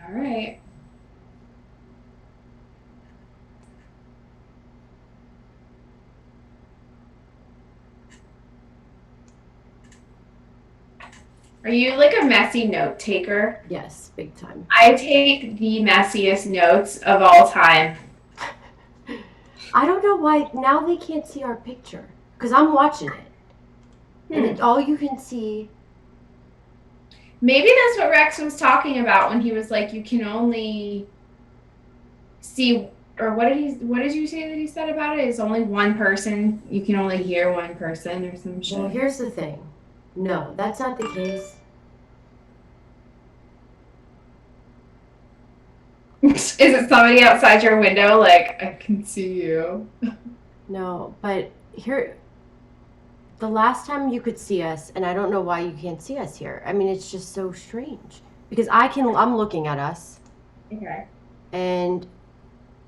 All right. Are you like a messy note taker? Yes, big time. I take the messiest notes of all time. I don't know why now they can't see our picture because I'm watching it, and all you can see. Maybe that's what Rex was talking about when he was like, you can only see, or what did you say that he said about it? It's only one person. You can only hear one person or some shit. Well, here's the thing. No, that's not the case. Is it somebody outside your window like, I can see you? No, but here, the last time you could see us, and I don't know why you can't see us here. I mean, it's just so strange because I'm looking at us. Okay. And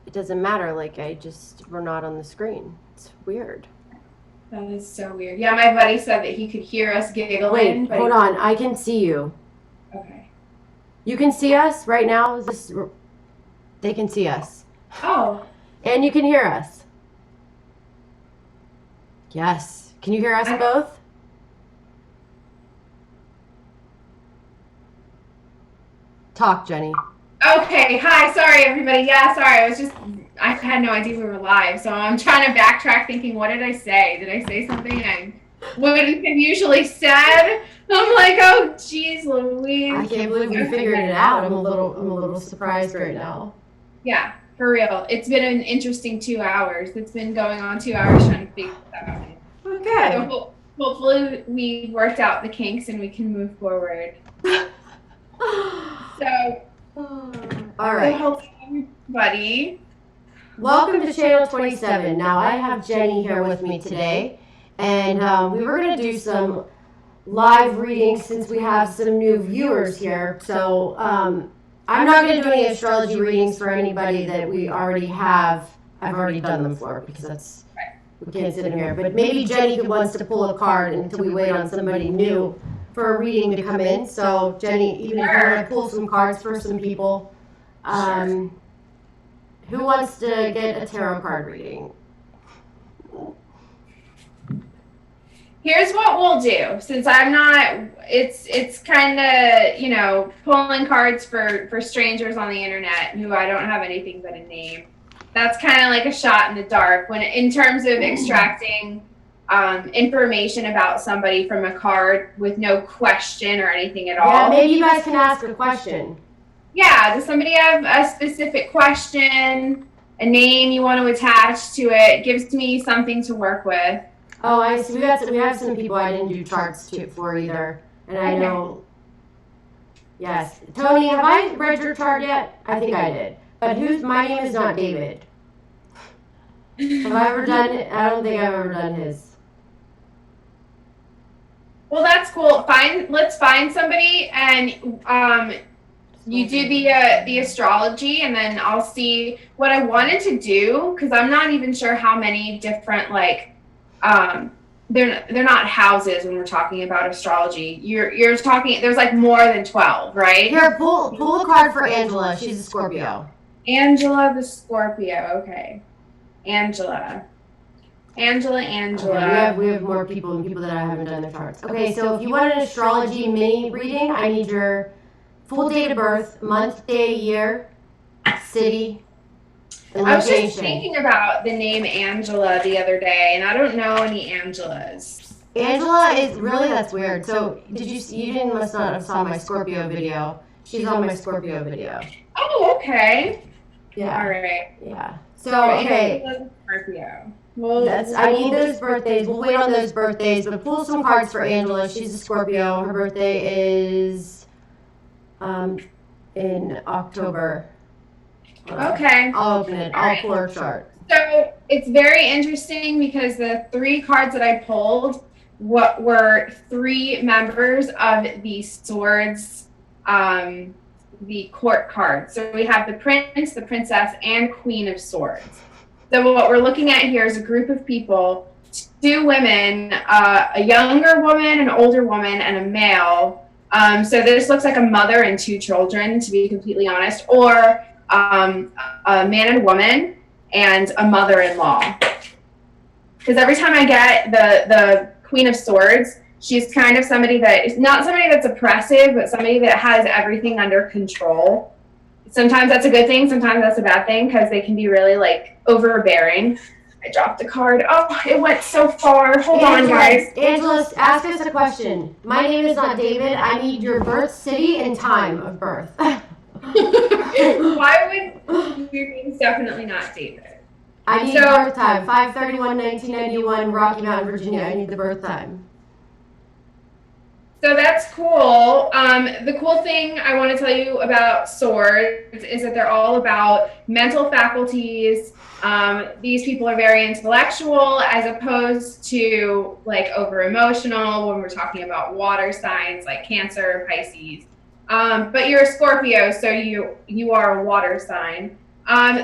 it doesn't matter. Like, we're not on the screen. It's weird. That is so weird. Yeah, my buddy said that he could hear us giggling. Wait, hold on. I can see you. Okay. You can see us right now? They can see us. Oh. And you can hear us. Yes. Can you hear us both? Talk, Jenny. Okay. Hi. Sorry, everybody. Yeah, sorry. I had no idea we were live. So I'm trying to backtrack thinking, what did I say? Did I say something I wouldn't have usually said? I'm like, oh, geez, Louise. I can't believe we figured it out. I'm a little surprised right now. Yeah, for real. It's been an interesting 2 hours. It's been going on 2 hours trying to figure that out. Okay. So hopefully we worked out the kinks and we can move forward. So, all right. Hello, everybody. Welcome to Channel 27. Now, I have Jenny here with me today, and we were going to do some live readings since we have some new viewers here. So, I'm not going to do any astrology readings for anybody that we already have. I've already done them for because we can't sit in here. But maybe Jenny wants to pull a card until we wait on somebody new for a reading to come in. So, Jenny, even if you want to pull some cards for some people, who wants to get a tarot card reading? Here's what we'll do. Since I'm not, it's kind of, pulling cards for strangers on the internet who I don't have anything but a name. That's kind of like a shot in the dark in terms of extracting information about somebody from a card with no question or anything at all. Yeah, maybe you guys can ask a question. Yeah, does somebody have a specific question, a name you want to attach to it? Gives me something to work with. Oh, I see. We have some people I didn't do charts for either, and I know. Yes, Tony, have I read your chart yet? I think I did. But my name is not David. Have I ever done it? I don't think I've ever done his. Well, that's cool. Let's find somebody, and you do the astrology, and then I'll see what I wanted to do, because I'm not even sure how many different they're not houses when we're talking about astrology. You're talking, there's like more than 12, right? Here, pull a card for Angela. She's a Scorpio. Angela the Scorpio. Okay. Angela. Okay, we have more people that I haven't done their charts. Okay, so if you want an astrology mini reading, I need your full date of birth, month, day, year, city, and location. I was just thinking about the name Angela the other day, and I don't know any Angelas. Angela is really, that's weird. So must not have saw my Scorpio video. She's on my Scorpio video. Oh, okay. Yeah. All right. Yeah. So, okay. Scorpio. Well, I need those birthdays. We'll wait on those birthdays, but pull some cards for Angela. She's a Scorpio. Her birthday is in October. Okay. I'll open it. I'll pull her chart. So it's very interesting because the 3 cards that I pulled were 3 members of the Swords, the court cards. So we have the Prince, the Princess, and Queen of Swords. So what we're looking at here is a group of people, 2 women, a younger woman, an older woman, and a male, So this looks like a mother and two children, to be completely honest, or a man and woman and a mother-in-law. Because every time I get the Queen of Swords, she's kind of somebody that is not somebody that's oppressive, but somebody that has everything under control. Sometimes that's a good thing, sometimes that's a bad thing, because they can be really like overbearing. I dropped a card. Oh, it went so far. Hold on, guys. Angela, ask us a question. My name is not David. I need your birth city and time of birth. Why would your name's definitely not David? I need birth time. 5/31/1991, Rocky Mountain, Virginia. I need the birth time. So that's cool. The cool thing I want to tell you about swords is that they're all about mental faculties. These people are very intellectual as opposed to like over emotional when we're talking about water signs like Cancer, Pisces. But you're a Scorpio, so you are a water sign.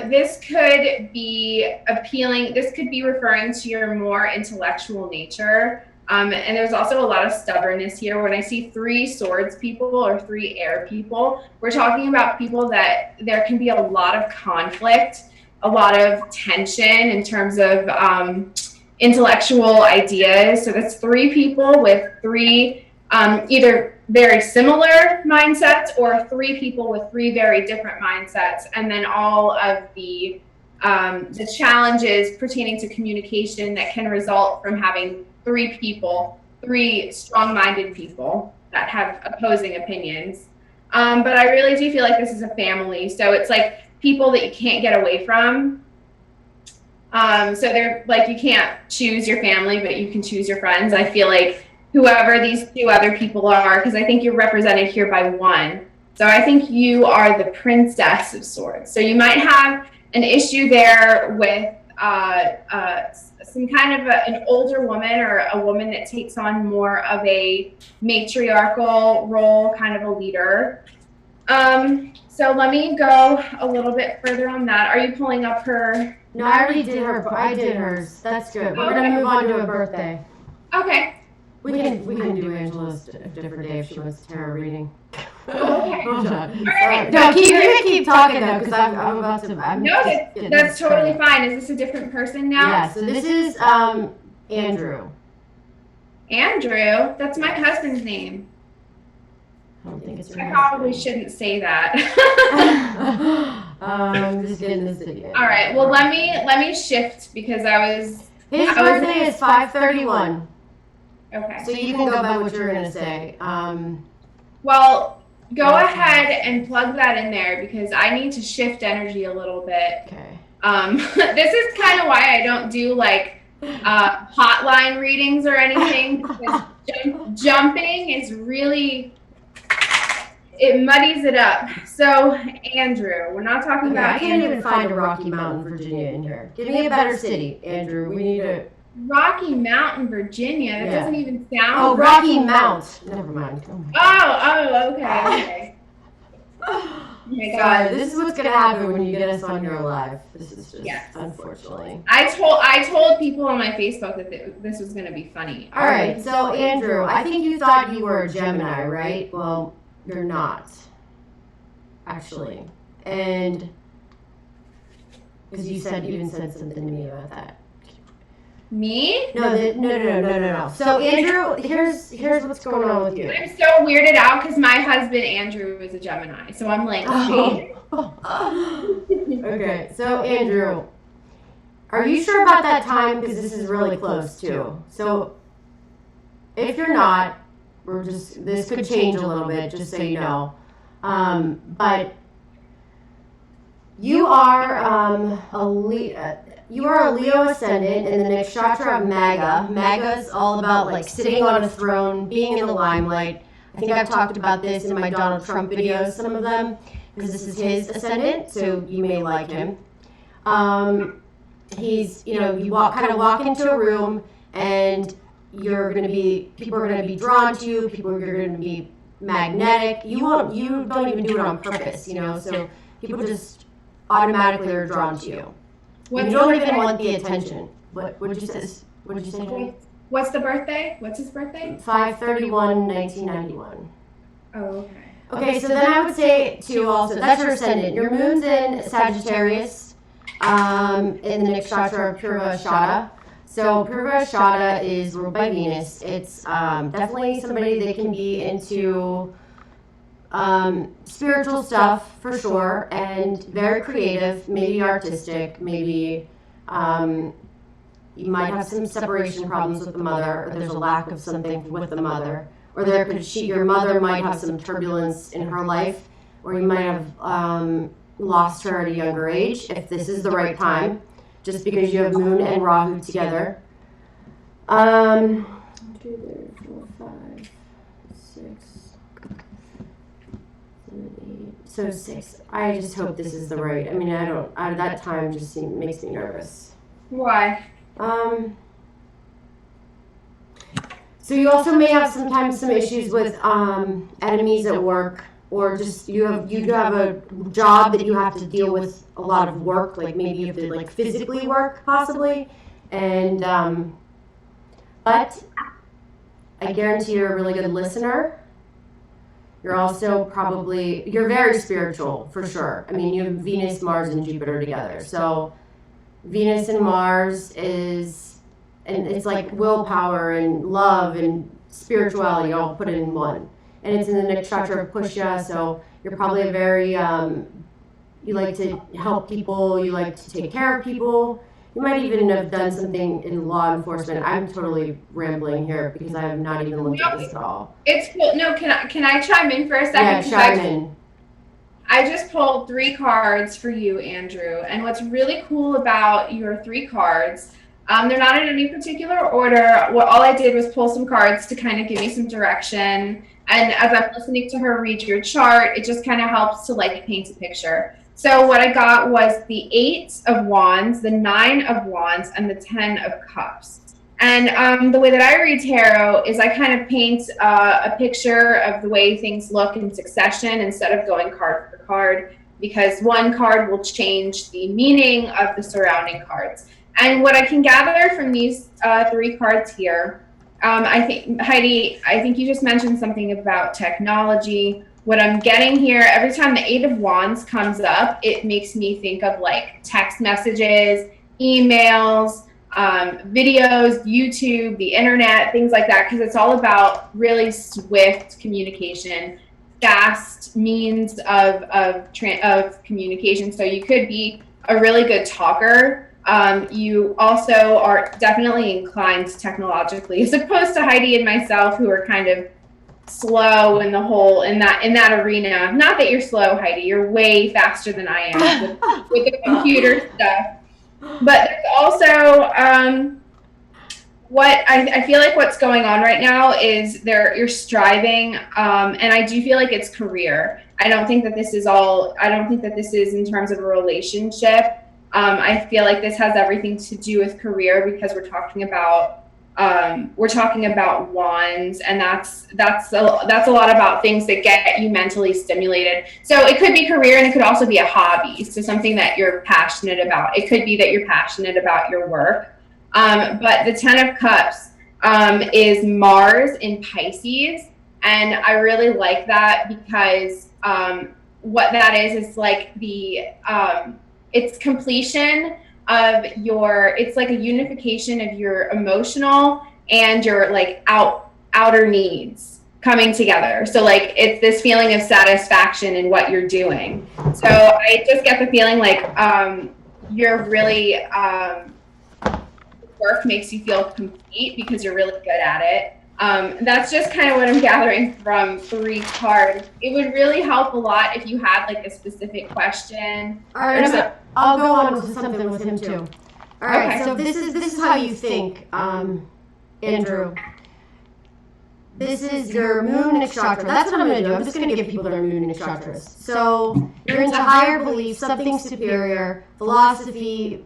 This could be appealing. This could be referring to your more intellectual nature. And there's also a lot of stubbornness here. When I see 3 swords people or 3 air people, we're talking about people that there can be a lot of conflict, a lot of tension in terms of intellectual ideas. So that's 3 people with 3 either very similar mindsets or 3 people with 3 very different mindsets. And then all of the challenges pertaining to communication that can result from having 3 people, 3 strong-minded people that have opposing opinions. But I really do feel like this is a family. So it's like people that you can't get away from. So they're like, you can't choose your family, but you can choose your friends. I feel like whoever these 2 other people are, because I think you're represented here by 1. So I think you are the Princess of Swords. So you might have an issue there with some kind of an older woman or a woman that takes on more of a matriarchal role, kind of a leader. So let me go a little bit further on that. Are you pulling up her? No, I already did her. I did hers. That's good. We're gonna move on to a birthday. Okay. We can do Angela's a different day if she wants to tarot reading. Okay. All right. No, keep talking though, because I'm about to. No, that's totally fine. Is this a different person now? Yeah. So this is Andrew. Andrew. That's my husband's name. I don't think it's. I probably shouldn't say that. I'm just getting this video. All right. Well, let me shift because His birthday is 5/31. Okay. So you can go by what you're gonna say. Well, go ahead and plug that in there because I need to shift energy a little bit. Okay. This is kind of why I don't do like hotline readings or anything because jumping is really, it muddies it up. So Andrew, we're not talking about. I can't even find a Rocky Mountain, Virginia in here. Give me a better city, Andrew. We need a. Rocky Mountain, Virginia. That doesn't even sound. Oh, Rocky Mount. Never mind. Okay. Oh my God. This is what's gonna happen when you get us on here live. This is just unfortunately. I told people on my Facebook that this was gonna be funny. All right. So Andrew, I think you thought you were a Gemini, right? Well, you're not. Actually, and because you even said something to me about that. Me? No. So Andrew, here's what's going on with you. I'm so weirded out because my husband Andrew is a Gemini, so I'm like. Okay, so Andrew, are you sure about that time? Because this is really close too. So if you're not, this could change a little bit, just so you know. But you are you are a Leo ascendant in the nakshatra of Maga. Maga is all about like sitting on a throne, being in the limelight. I think I've talked about this in my Donald Trump videos, some of them, because this is his ascendant, so you may like him. He's, you walk into a room and people are going to be drawn to you, people are going to be magnetic. You don't even do it on purpose, so people just automatically are drawn to you. You don't even want the attention. What did you say? What's the birthday? What's his birthday? 5/31/1991. Oh, okay. Okay, so then I would say too also, that's your ascendant. Your moon's in Sagittarius, in the nakshatra of Purva Shada. So Purva Shada is ruled by Venus. It's definitely somebody that can be into spiritual stuff for sure, and very creative, maybe artistic, maybe you might have some separation problems with the mother, or there's a lack of something with the mother, or your mother might have some turbulence in her life, or you might have lost her at a younger age, if this is the right time, just because you have Moon and Rahu together. 1, 2, 3, 4, 5, 6, 7, 8. So 6. I just hope this is the right. I mean, that time just makes me nervous. Why? So you also may have sometimes some issues with enemies at work, or just you have a job that you have to deal with a lot of work, like maybe you have to like physically work possibly, and but I guarantee you're a really good listener. You're also you're very spiritual for sure. I mean, you have Venus, Mars, and Jupiter together. So Venus and Mars and it's like willpower and love and spirituality all put in one. And it's in the nakshatra of Pushya, so you're probably a very, you like to help people, you like to take care of people. You might even have done something in law enforcement. I'm totally rambling here because I have not even looked at this at all. It's cool. No, can I chime in for a second? Yeah, chime in. I just pulled 3 cards for you, Andrew. And what's really cool about your 3 cards, they're not in any particular order. All I did was pull some cards to kind of give me some direction. And as I'm listening to her read your chart, it just kind of helps to like paint a picture. So what I got was the 8 of Wands, the 9 of Wands, and the 10 of Cups. And the way that I read tarot is I kind of paint a picture of the way things look in succession instead of going card for card, because one card will change the meaning of the surrounding cards. And what I can gather from these 3 cards here, I think, Heidi, I think you just mentioned something about technology. What I'm getting here, every time the 8 of Wands comes up, it makes me think of like text messages, emails, videos, YouTube, the internet, things like that, because it's all about really swift communication, fast means of communication. So you could be a really good talker. You also are definitely inclined technologically, as opposed to Heidi and myself, who are kind of slow in that arena. Not that you're slow, Heidi. You're way faster than I am with the computer stuff. But there's also what I feel like what's going on right now is you're striving, and I do feel like it's career. I don't think that this is in terms of a relationship. I feel like this has everything to do with career, because we're talking about wands, and that's a lot about things that get you mentally stimulated. So it could be career, and it could also be a hobby, so something that you're passionate about. It could be that you're passionate about your work. But the 10 of Cups is Mars in Pisces, and I really like that because what that is like it's completion of it's like a unification of your emotional and your like outer needs coming together. So like it's this feeling of satisfaction in what you're doing. So I just get the feeling like you're really work makes you feel complete because you're really good at it. That's just kind of what I'm gathering from 3 cards. It would really help a lot if you had like a specific question. All right, I'll go on to something with him too. All right, okay. So this is how you think, Andrew. This is your moon nakshatra. That's what I'm going to do. I'm just going to give people their moon nakshatras. So you're into higher beliefs, something superior, philosophy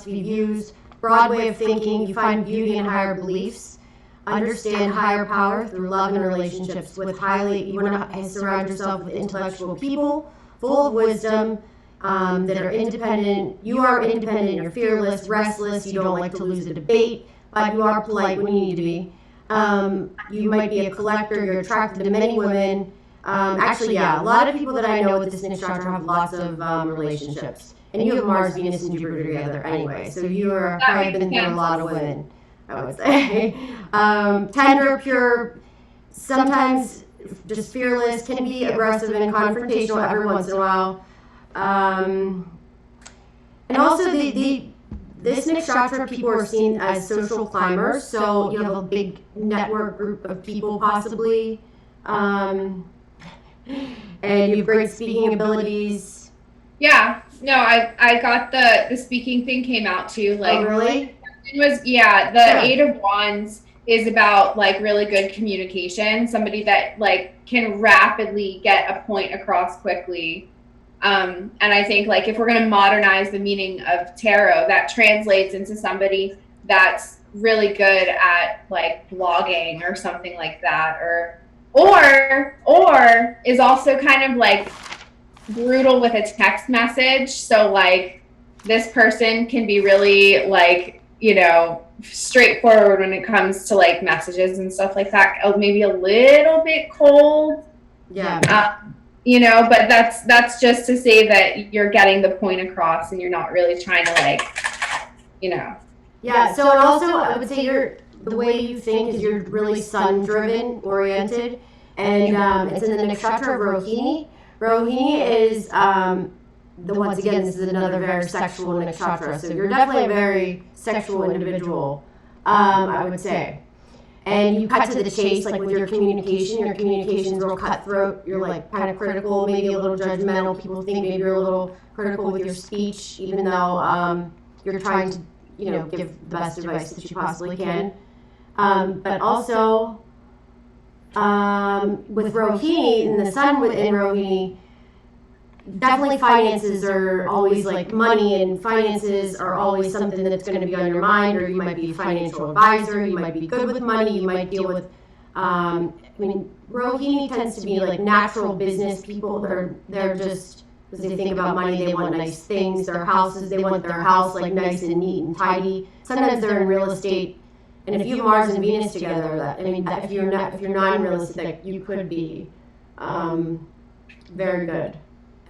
views, broad way of thinking. You find beauty in higher beliefs. Understand higher power through love and relationships. You want to surround yourself with intellectual people, full of wisdom, that are independent. You are independent. You're fearless, restless. You don't like to lose a debate, but you are polite when you need to be. You might be a collector, you're attracted to many women. Actually, yeah, a lot of people that I know with this nakshatra have lots of relationships. And you have Mars, Venus, and Jupiter together anyway, so you are probably been through a lot of women, I would say. Tender, pure, sometimes just fearless, can be aggressive and confrontational every once in a while. And also, this nakshatra people are seen as social climbers, so you have a big network group of people possibly. And you have great speaking abilities. Yeah, no, I got the speaking thing came out too. Like, oh, really? It was, yeah, the Eight of Wands is about like really good communication, somebody that like can rapidly get a point across quickly. And I think like if we're going to modernize the meaning of tarot, that translates into somebody that's really good at like blogging or something like that, or is also kind of like brutal with a text message. So like this person can be really like, you know, straightforward when it comes to like messages and stuff like that. Maybe a little bit cold. Yeah. You know, but that's just to say that you're getting the point across and you're not really trying to like, you know. Yeah, so and also I would say the way you think is you're really sun driven oriented, and it's in the nakshatra of Rohini. Rohini is once again, this is another very sexual nakshatra, so you're definitely a very sexual individual, I would say. And you cut to the chase, like with your communication's real cutthroat, you're like kind of critical, maybe a little judgmental. People think maybe you're a little critical with your speech, even though you're trying to, you know, give the best advice that you possibly can. But also, with Rohini, and the sun within Rohini, definitely finances are always like money, and finances are always something that's going to be on your mind, or you might be a financial advisor, you might be good with money, you might deal with, I mean, Rohini tends to be like natural business people. They're just, as they think about money, they want nice things, their houses, they want their house like nice and neat and tidy. Sometimes they're in real estate. And if you have Mars and Venus together, if you're non-realistic, you could be very good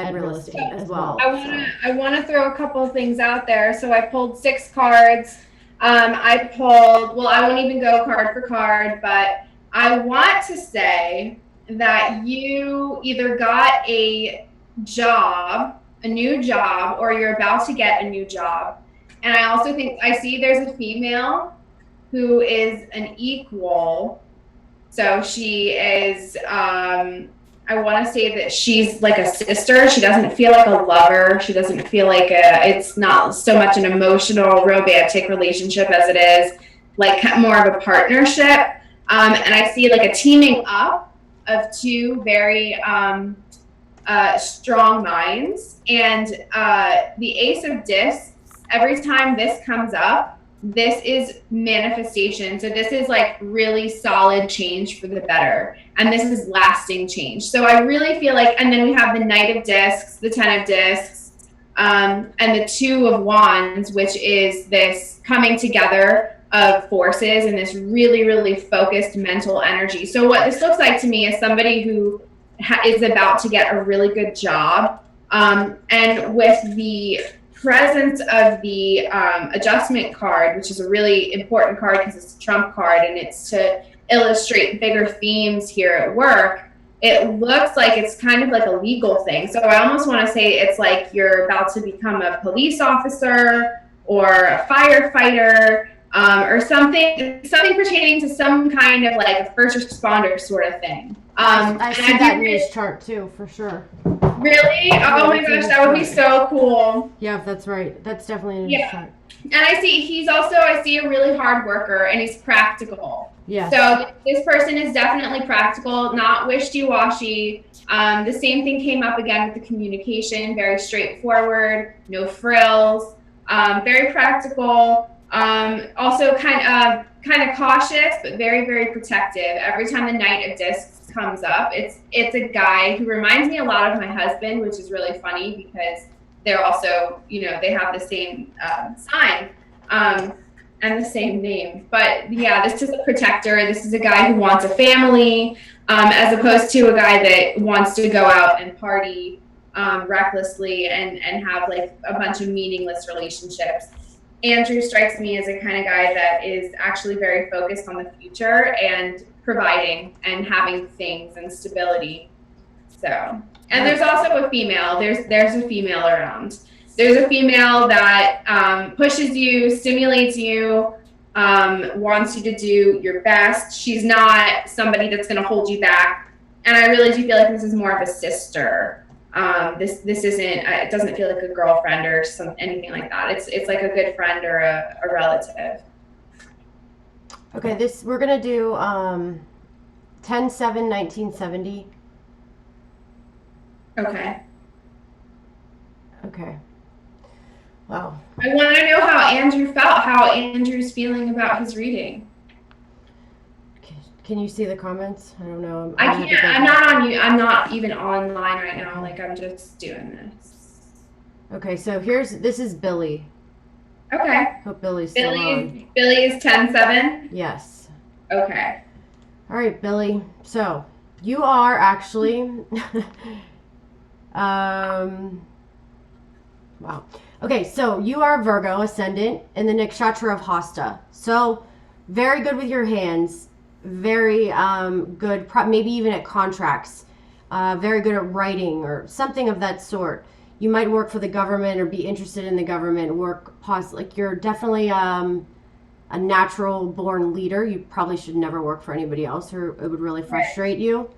at real estate as well. I wanna throw a couple of things out there. So I pulled 6 cards. I won't even go card for card, but I want to say that you either got a new job, or you're about to get a new job. And I also think I see there's a female who is an equal. So she is, I want to say that she's like a sister. She doesn't feel like a lover. She doesn't feel like it's not so much an emotional, romantic relationship as it is like more of a partnership. And I see like a teaming up of 2 very strong minds. And the Ace of Discs, every time this comes up, this is manifestation. So this is like really solid change for the better. And this is lasting change. So I really feel like, and then we have the Knight of Discs, the 10 of Discs, and the 2 of Wands, which is this coming together of forces and this really, really focused mental energy. So what this looks like to me is somebody who is about to get a really good job. And with the presence of the adjustment card, which is a really important card because it's a trump card and it's to illustrate bigger themes here at work, it looks like it's kind of like a legal thing. So I almost want to say it's like you're about to become a police officer or a firefighter, or something pertaining to some kind of like a first responder sort of thing. I see that in his chart too, for sure. Really? Oh my gosh, that would be so cool. Yeah, that's right. That's definitely in his chart. And I see a really hard worker, and he's practical. Yeah. So this person is definitely practical, not wishy-washy. The same thing came up again with the communication, very straightforward, no frills, very practical. Also kind of cautious, but very, very protective. Every time the Knight of Discs comes up, it's a guy who reminds me a lot of my husband, which is really funny because they're also, you know, they have the same sign. and the same name. But yeah, this is a protector. This is a guy who wants a family, as opposed to a guy that wants to go out and party recklessly and have like a bunch of meaningless relationships. Andrew strikes me as a kind of guy that is actually very focused on the future and providing and having things and stability. So, and there's also a female. There's a female around. There's a female that pushes you, stimulates you, wants you to do your best. She's not somebody that's going to hold you back. And I really do feel like this is more of a sister. This isn't. It doesn't feel like a girlfriend or anything like that. It's like a good friend or a relative. Okay, we're gonna do 10/7/1970. Okay. Okay. Wow. I want to know how Andrew felt. How Andrew's feeling about his reading. Can you see the comments? I don't know. I can't. I'm not on you. I'm not even online right now. Like I'm just doing this. Okay, so this is Billy. Okay. Hope Billy's still on. Billy is 10/7. Yes. Okay. All right, Billy. So you are actually. Wow. Okay, so you are Virgo ascendant in the nakshatra of Hasta. So very good with your hands. Very good, maybe even at contracts. Very good at writing or something of that sort. You might work for the government or be interested in the government. Like you're definitely a natural born leader. You probably should never work for anybody else, or it would really frustrate you.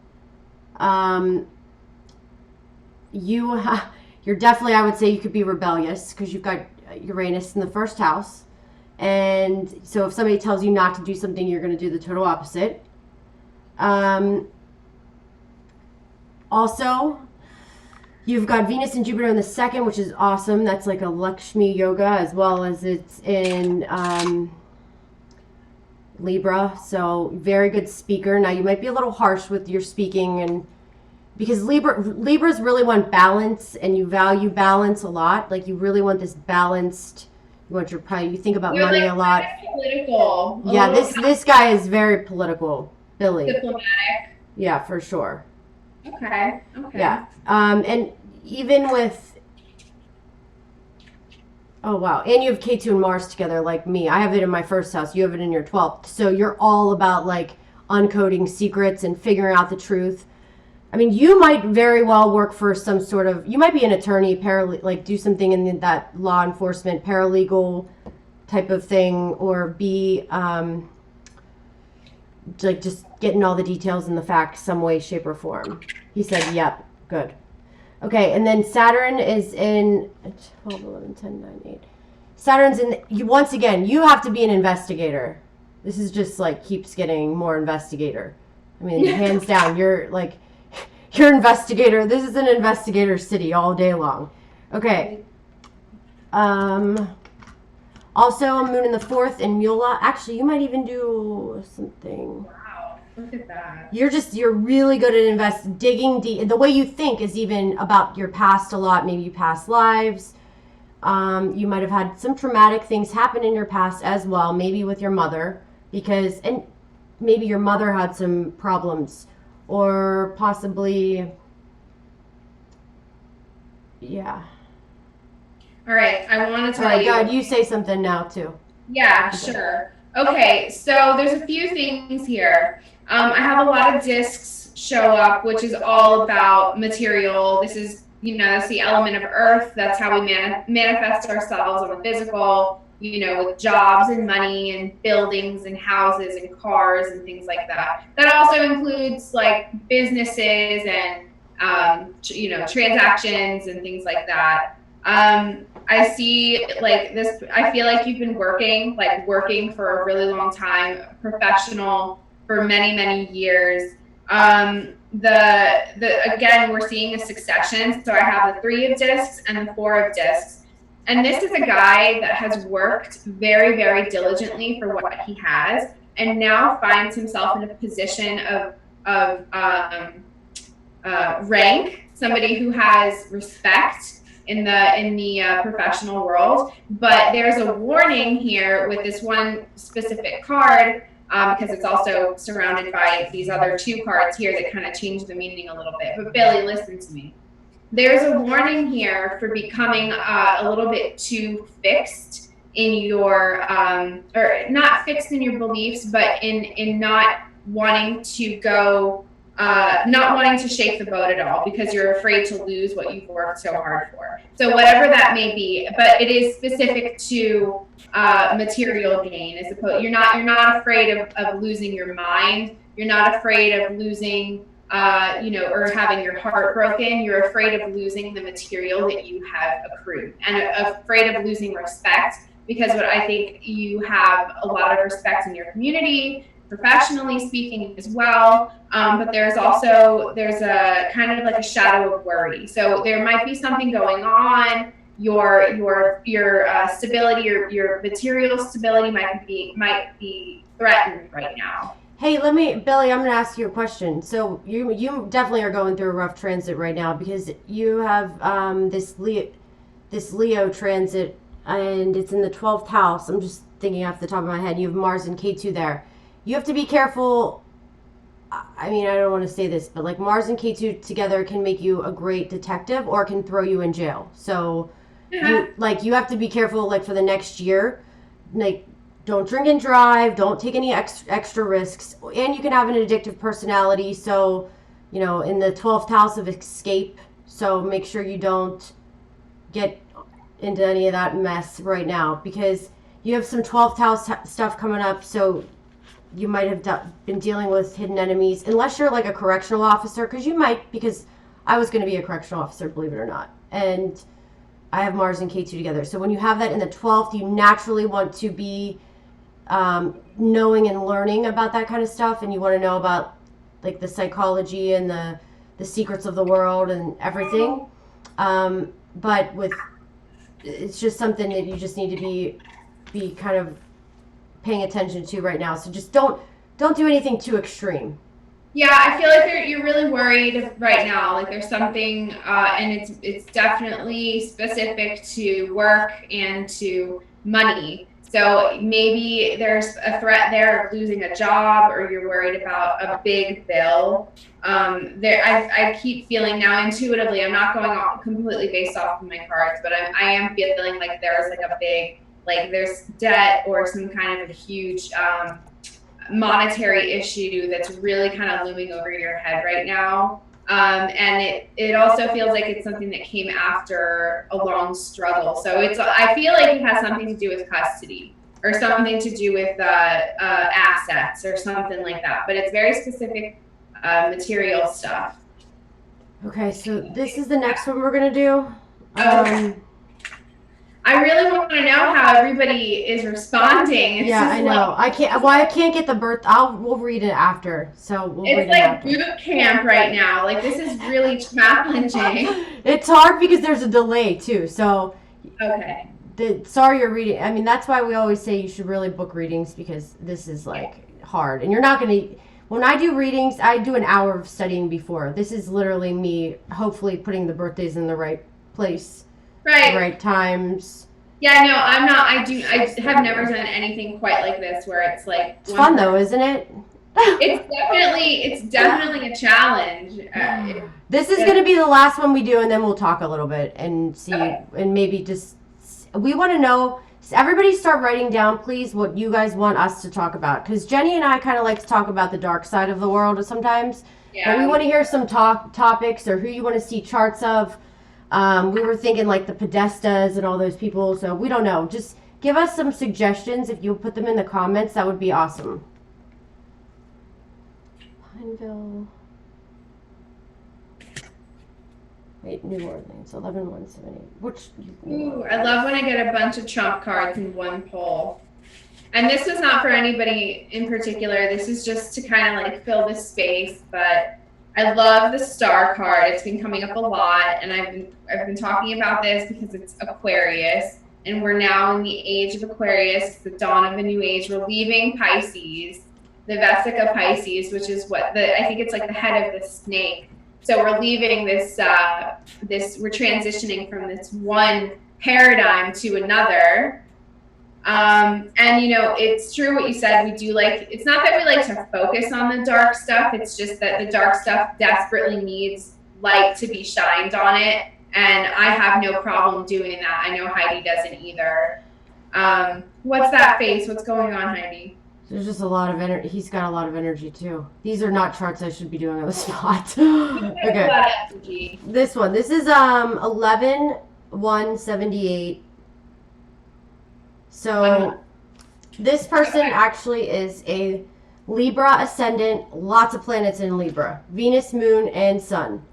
You're definitely, I would say, you could be rebellious because you've got Uranus in the first house. And so if somebody tells you not to do something, you're going to do the total opposite. Also, you've got Venus and Jupiter in the second, which is awesome. That's like a Lakshmi yoga, as well as it's in Libra. So very good speaker. Now you might be a little harsh with your speaking, and because Libras really want balance, and you value balance a lot. Like you really want this balanced. You think about You're money like a lot. Political. Yeah, this guy is very political, Billy. Diplomatic. Yeah, for sure. Okay. Yeah. And even with, oh wow, and you have K2 and Mars together like me. I have it in my first house. You have it in your 12th. So you're all about like uncoding secrets and figuring out the truth. I mean, you might very well work for some sort of, you might be an attorney, like do something in that law enforcement, paralegal type of thing, or be like just getting all the details and the facts some way, shape, or form. He said, yep, good. Okay, and then Saturn is in 12, 11, 10, 9, 8. Saturn's in, once again, you have to be an investigator. This is just like keeps getting more investigator. I mean, hands down, you're investigator. This is an investigator city all day long. Okay. Also, a moon in the 4th in Mula. Actually, you might even do something. Wow, look at that. You're really good at digging deep. The way you think is even about your past a lot. Maybe you past lives. You might have had some traumatic things happen in your past as well. Maybe with your mother, and maybe your mother had some problems. Or possibly, yeah. All right, I want to tell you. God, you say something now too. Yeah, sure. Okay, so there's a few things here. I have a lot of discs show up, which is all about material. This is, that's the element of earth. That's how we manifest ourselves on the physical, with jobs and money and buildings and houses and cars and things like that. That also includes like businesses and, transactions and things like that. I see like this, I feel like you've been working for a really long time, professional for many, many years. Again, we're seeing a succession. So I have the 3 of discs and the 4 of discs. And this is a guy that has worked very, very diligently for what he has, and now finds himself in a position of rank, somebody who has respect in the professional world. But there's a warning here with this one specific card, because it's also surrounded by these other two cards here that kind of change the meaning a little bit. But Billy, listen to me. There's a warning here for becoming a little bit too fixed in your, or not fixed in your beliefs, but in not wanting to go, not wanting to shake the boat at all because you're afraid to lose what you've worked so hard for. So whatever that may be, but it is specific to material gain. As opposed, you're not afraid of losing your mind. You're not afraid of losing, or having your heart broken. You're afraid of losing the material that you have accrued, and afraid of losing respect, because what I think you have a lot of respect in your community, professionally speaking as well. But there's a kind of like a shadow of worry. So there might be something going on. Your stability, your material stability might be threatened right now. Hey, Billy, I'm going to ask you a question. So you definitely are going through a rough transit right now because you have this Leo transit, and it's in the 12th house. I'm just thinking off the top of my head. You have Mars and K2 there. You have to be careful. I mean, I don't want to say this, but like Mars and K2 together can make you a great detective or can throw you in jail. So you have to be careful, like, for the next year. Like, don't drink and drive, don't take any extra risks, and you can have an addictive personality. So, in the 12th house of escape, so make sure you don't get into any of that mess right now, because you have some 12th house stuff coming up. So you might have been dealing with hidden enemies, unless you're like a correctional officer, because I was going to be a correctional officer, believe it or not, and I have Mars and K2 together. So when you have that in the 12th, you naturally want to be knowing and learning about that kind of stuff, and you want to know about like the psychology and the secrets of the world and everything. But it's just something that you just need to be kind of paying attention to right now. So just don't do anything too extreme. Yeah, I feel like you're really worried right now. Like there's something, and it's definitely specific to work and to money. So maybe there's a threat there of losing a job, or you're worried about a big bill. I keep feeling now intuitively, I'm not going off completely based off of my cards, but I am feeling like there's like a big, like there's debt or some kind of a huge monetary issue that's really kind of looming over your head right now. And it also feels like it's something that came after a long struggle. So I feel like it has something to do with custody, or something to do with assets or something like that. But it's very specific material stuff. Okay, so this is the next one we're gonna do. I really want to know how everybody is responding. Yeah, I know. I can't get the birth. We'll read it after. So we'll read it after. It's like boot camp right now. Like this is really challenging. It's hard because there's a delay too. So okay. Sorry you're reading. I mean, that's why we always say you should really book readings, because this is like hard, and you're not gonna. When I do readings, I do an hour of studying before. This is literally me, hopefully putting the birthdays in the right place. Right. Right times. Yeah, no, I'm not. I have never done anything quite like this where it's like. It's fun though, isn't it? It's definitely a challenge. This is going to be the last one we do, and then we'll talk a little bit and see, and maybe just. We want to know. Everybody, start writing down, please, what you guys want us to talk about, because Jenny and I kind of like to talk about the dark side of the world sometimes. Yeah. But we want to hear some topics, or who you want to see charts of. We were thinking like the Podestas and all those people, so we don't know. Just give us some suggestions. If you'll put them in the comments, that would be awesome. Pineville. Wait, New Orleans, 11178. Which? Ooh, I love when I get a bunch of trump cards in one poll. And this is not for anybody in particular. This is just to kind of like fill this space, but I love the star card. It's been coming up a lot, and I've been talking about this because it's Aquarius, and we're now in the age of Aquarius, the dawn of a new age. We're leaving Pisces, the Vesica Pisces, which is what I think it's like the head of the snake. So we're leaving this, we're transitioning from this one paradigm to another. And it's true what you said. We do like, it's not that we like to focus on the dark stuff. It's just that the dark stuff desperately needs light to be shined on it. And I have no problem doing that. I know Heidi doesn't either. What's that face? What's going on, Heidi? There's just a lot of energy. He's got a lot of energy too. These are not charts I should be doing on the spot. Okay. This one. This is 11/1/78. So this person actually is a Libra ascendant. Lots of planets in Libra. Venus, Moon, and Sun.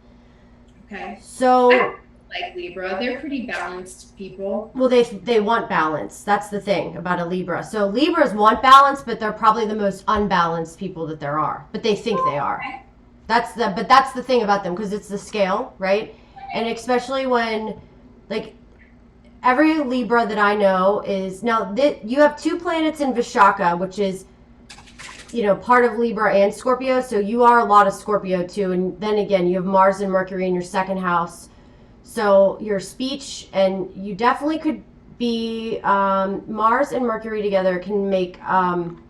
Okay. So like Libra, they're pretty balanced people. Well, they want balance. That's the thing about a Libra. So Libras want balance, but they're probably the most unbalanced people that there are. But they think they are. That's the thing about them, because it's the scale, right? And especially when, like, every Libra that I know is now you have 2 planets in Vishaka, which is, part of Libra and Scorpio. So you are a lot of Scorpio too. And then again, you have Mars and Mercury in your second house. So your speech, and you definitely could be, Mars and Mercury together can make, some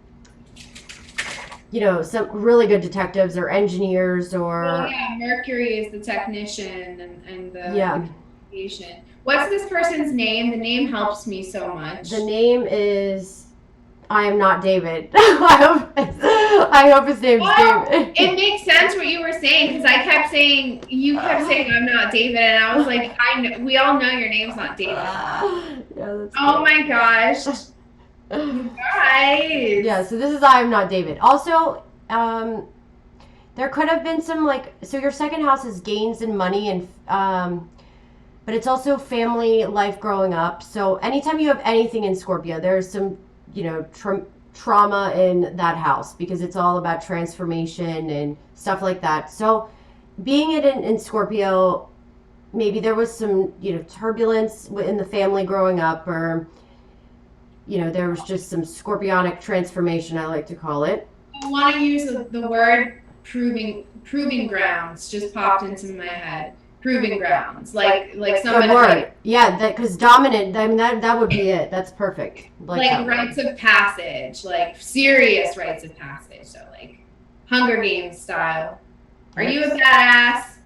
really good detectives or engineers or... Well, yeah, Mercury is the technician and the communication. What's this person's name? The name helps me so much. The name is... I am not David. I hope his name's David. It makes sense what you were saying, because you kept saying I'm not David, and I was like, we all know your name's not David. Oh my gosh. You guys. Yeah, so this is I am not David. Also, there could have been some, so your second house is gains and money, and but it's also family life growing up. So anytime you have anything in Scorpio, there's some trauma in that house, because it's all about transformation and stuff like that. So being in Scorpio, maybe there was some turbulence in the family growing up, or there was just some scorpionic transformation, I like to call it. I want to use the word proving grounds just popped into my head. Proving grounds, like somebody. Good word. Yeah, because dominant. I mean, that would be it. That's perfect. Like rites of passage, like serious rites of passage. So like Hunger Games style. Are you a badass?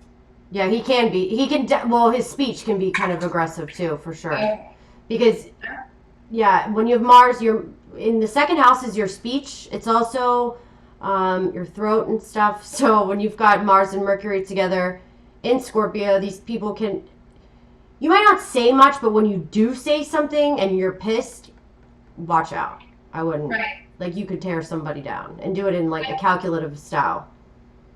Yeah, he can be. He can. His speech can be kind of aggressive too, for sure. Okay. Because, when you have Mars, you're in the second house is your speech. It's also your throat and stuff. So when you've got Mars and Mercury together in Scorpio, these people you might not say much, but when you do say something and you're pissed, watch out. I wouldn't. Right. Like, you could tear somebody down, and do it in a calculative style.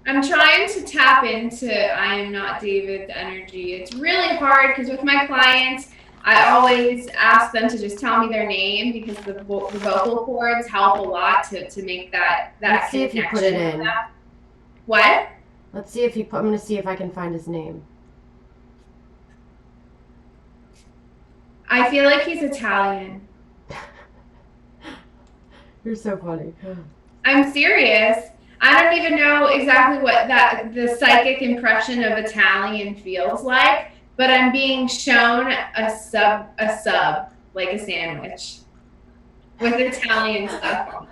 I'm trying to tap into I am not David energy. It's really hard, because with my clients, I always ask them to just tell me their name, because the vocal cords help a lot to make that Let's see if you put it in. What? Let's see if I'm going to see if I can find his name. I feel like he's Italian. You're so funny. I'm serious. I don't even know exactly what the psychic impression of Italian feels like, but I'm being shown a sub, like a sandwich, with Italian stuff on it.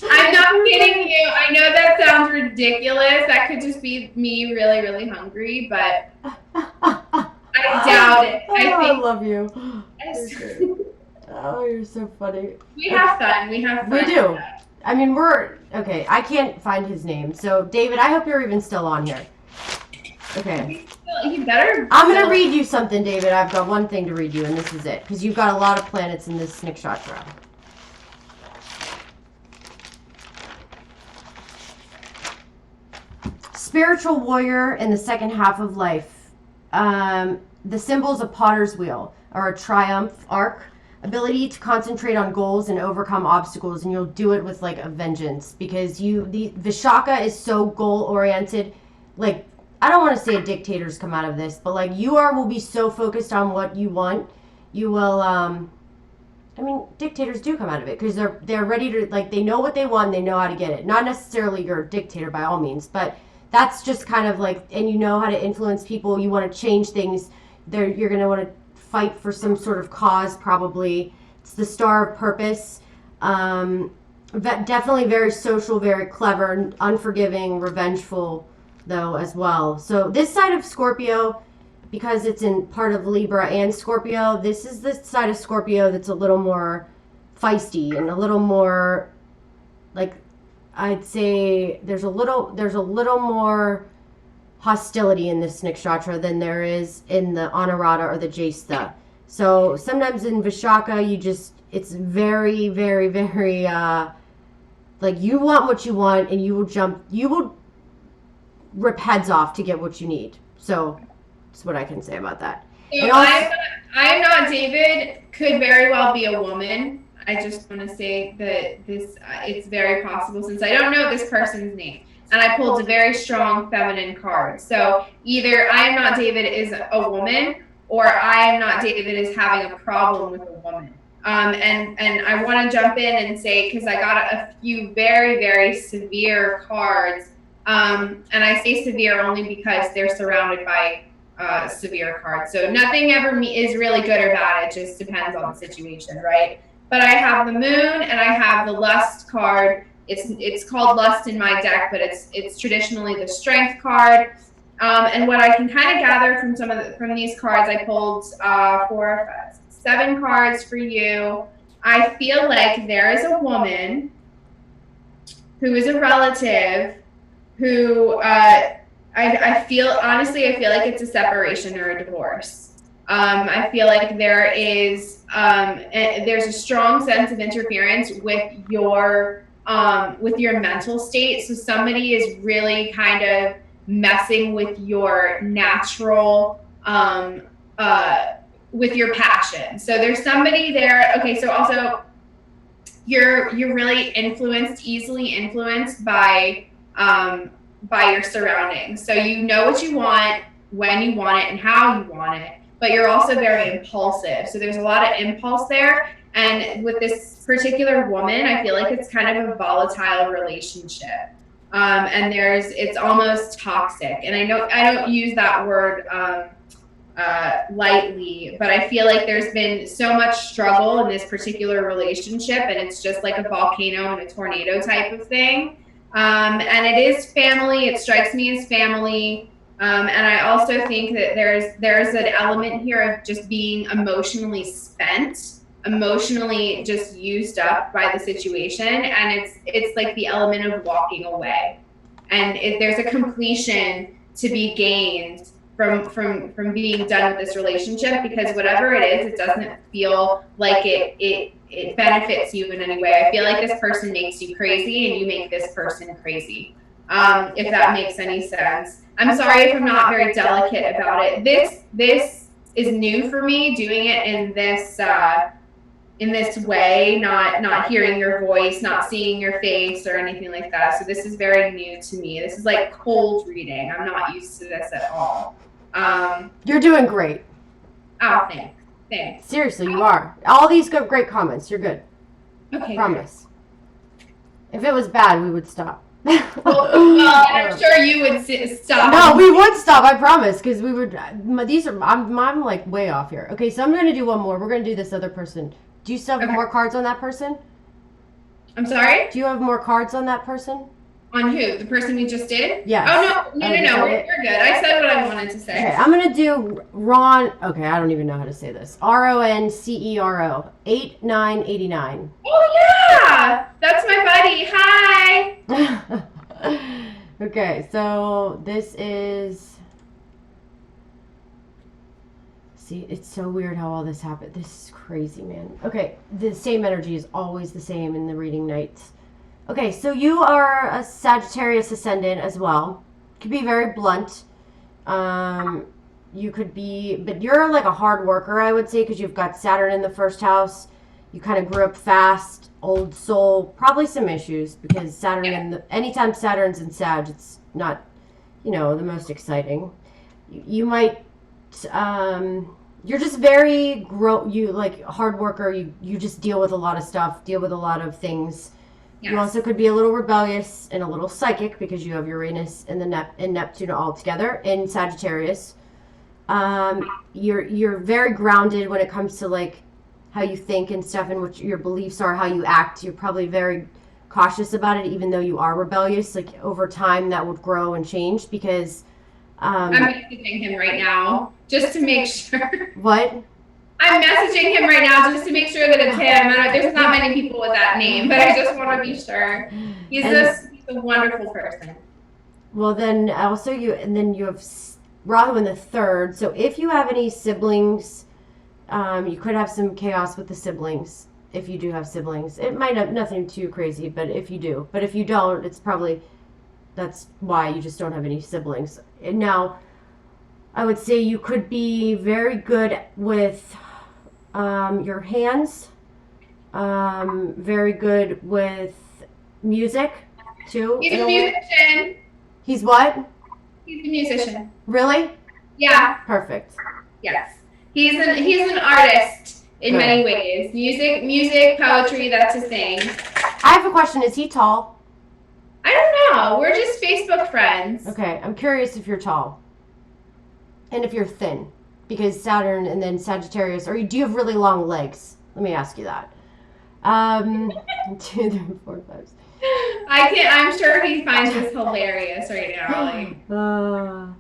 I'm not kidding you. I know that sounds ridiculous. That could just be me really, really hungry, but I doubt it. I love you. Oh, you're so funny. We have fun. We do. I mean, okay. I can't find his name. So, David, I hope you're even still on here. Okay. He better. I'm going to read you something, David. I've got one thing to read you, and this is it. Because you've got a lot of planets in this nakshatra. Spiritual warrior in the second half of life. The symbols of Potter's Wheel are a triumph arc, ability to concentrate on goals and overcome obstacles, and you'll do it with a vengeance, because the Vishaka is so goal oriented. I don't want to say dictators come out of this, but you will be so focused on what you want, you will dictators do come out of it, because they're ready to, they know what they want, they know how to get it. Not necessarily you're a dictator by all means, but that's just kind of like, and you know how to influence people. You want to change things. You're going to want to fight for some sort of cause, probably. It's the Star of Purpose. Definitely very social, very clever, unforgiving, revengeful, though, as well. So this side of Scorpio, because it's in part of Libra and Scorpio, this is the side of Scorpio that's a little more feisty and a little more, like, I'd say there's a little more hostility in this nakshatra than there is in the Anurata or the Jesta. So sometimes in Vishaka, it's very, very, very, like, you want what you want, and you will rip heads off to get what you need. So that's what I can say about that. So I'm not David, could very well be a woman. I just want to say that it's very possible, since I don't know this person's name. And I pulled a very strong feminine card. So either I am not David is a woman, or I am not David is having a problem with a woman. And I want to jump in and say, because I got a few very, very severe cards. And I say severe only because they're surrounded by severe cards. So nothing ever is really good or bad. It just depends on the situation, right? But I have the moon and I have the lust card. It's called lust in my deck, but it's traditionally the strength card. And what I can kind of gather from these cards, I pulled 7 cards for you. I feel like there is a woman who is a relative who I feel like it's a separation or a divorce. I feel like there's a strong sense of interference with your mental state. So somebody is really kind of messing with your natural, with your passion. So there's somebody there. Okay, so also you're really easily influenced by your surroundings. So you know what you want, when you want it, and how you want it. But you're also very impulsive. So there's a lot of impulse there. And with this particular woman, I feel like it's kind of a volatile relationship. And it's almost toxic. And I know I don't use that word lightly, but I feel like there's been so much struggle in this particular relationship, and it's just like a volcano and a tornado type of thing. And it is family. It strikes me as family. And I also think that there's an element here of just being emotionally spent, emotionally just used up by the situation, and it's like the element of walking away, and there's a completion to be gained from being done with this relationship, because whatever it is, it doesn't feel like it benefits you in any way. I feel like this person makes you crazy, and you make this person crazy. If that makes any sense. I'm sorry if I'm not very delicate about it. This is new for me, doing it in this way, not hearing your voice, not seeing your face or anything like that. So this is very new to me. This is like cold reading. I'm not used to this at all. You're doing great. Oh, thanks. Seriously, you are. All these great comments. You're good. Okay. Promise. If it was bad, we would stop. Well, I'm sure you would stop. No, we would stop. I promise, because we would. I'm like way off here. Okay, so I'm going to do one more. We're going to do this other person. Do you still have more cards on that person? I'm sorry? Do you have more cards on that person? On who? The person we just did? Yes. Oh, no. We're good. I said what I wanted to say. Okay, I'm going to do Ron. Okay, I don't even know how to say this. RONCERO 8989. Oh, yeah. That's my buddy. Hi. Okay, so this is. See, it's so weird how all this happened. This is crazy, man. Okay, the same energy is always the same in the reading nights. Okay, so you are a Sagittarius ascendant as well. Could be very blunt. You could be, but you're like a hard worker, I would say, because you've got Saturn in the first house. You kind of grew up fast, old soul, probably some issues, because Saturn anytime Saturn's in Sag, it's not, the most exciting. You might, you're just very you like hard worker. You just deal with a lot of stuff, deal with a lot of things. You Yes. also could be a little rebellious and a little psychic because you have Uranus and and Neptune all together in Sagittarius. You're very grounded when it comes to like how you think and stuff and what your beliefs are, how you act. You're probably very cautious about it, even though you are rebellious. Like over time, that would grow and change because. I'm messaging him right now just to make sure. What? I'm messaging him right now just to make sure that it's him. There's not many people with that name, but I just want to be sure. He's a wonderful person. Well, then also you have Rahu in the third. So if you have any siblings, you could have some chaos with the siblings. If you do have siblings, it might have nothing too crazy, but if you do, but if you don't, it's probably that's why you just don't have any siblings. And now, I would say you could be very good with your hands. Very good with music too. He's a musician. He's what? He's a musician. Really? Yeah. Perfect. Yes. He's an artist in many ways. Music, poetry, that's his thing. I have a question. Is he tall? I don't know. We're just Facebook friends. Okay. I'm curious if you're tall. And if you're thin. Because Saturn and then Sagittarius, or do you have really long legs? Let me ask you that. 2, 3, 4, 5. I'm sure he finds this hilarious right now.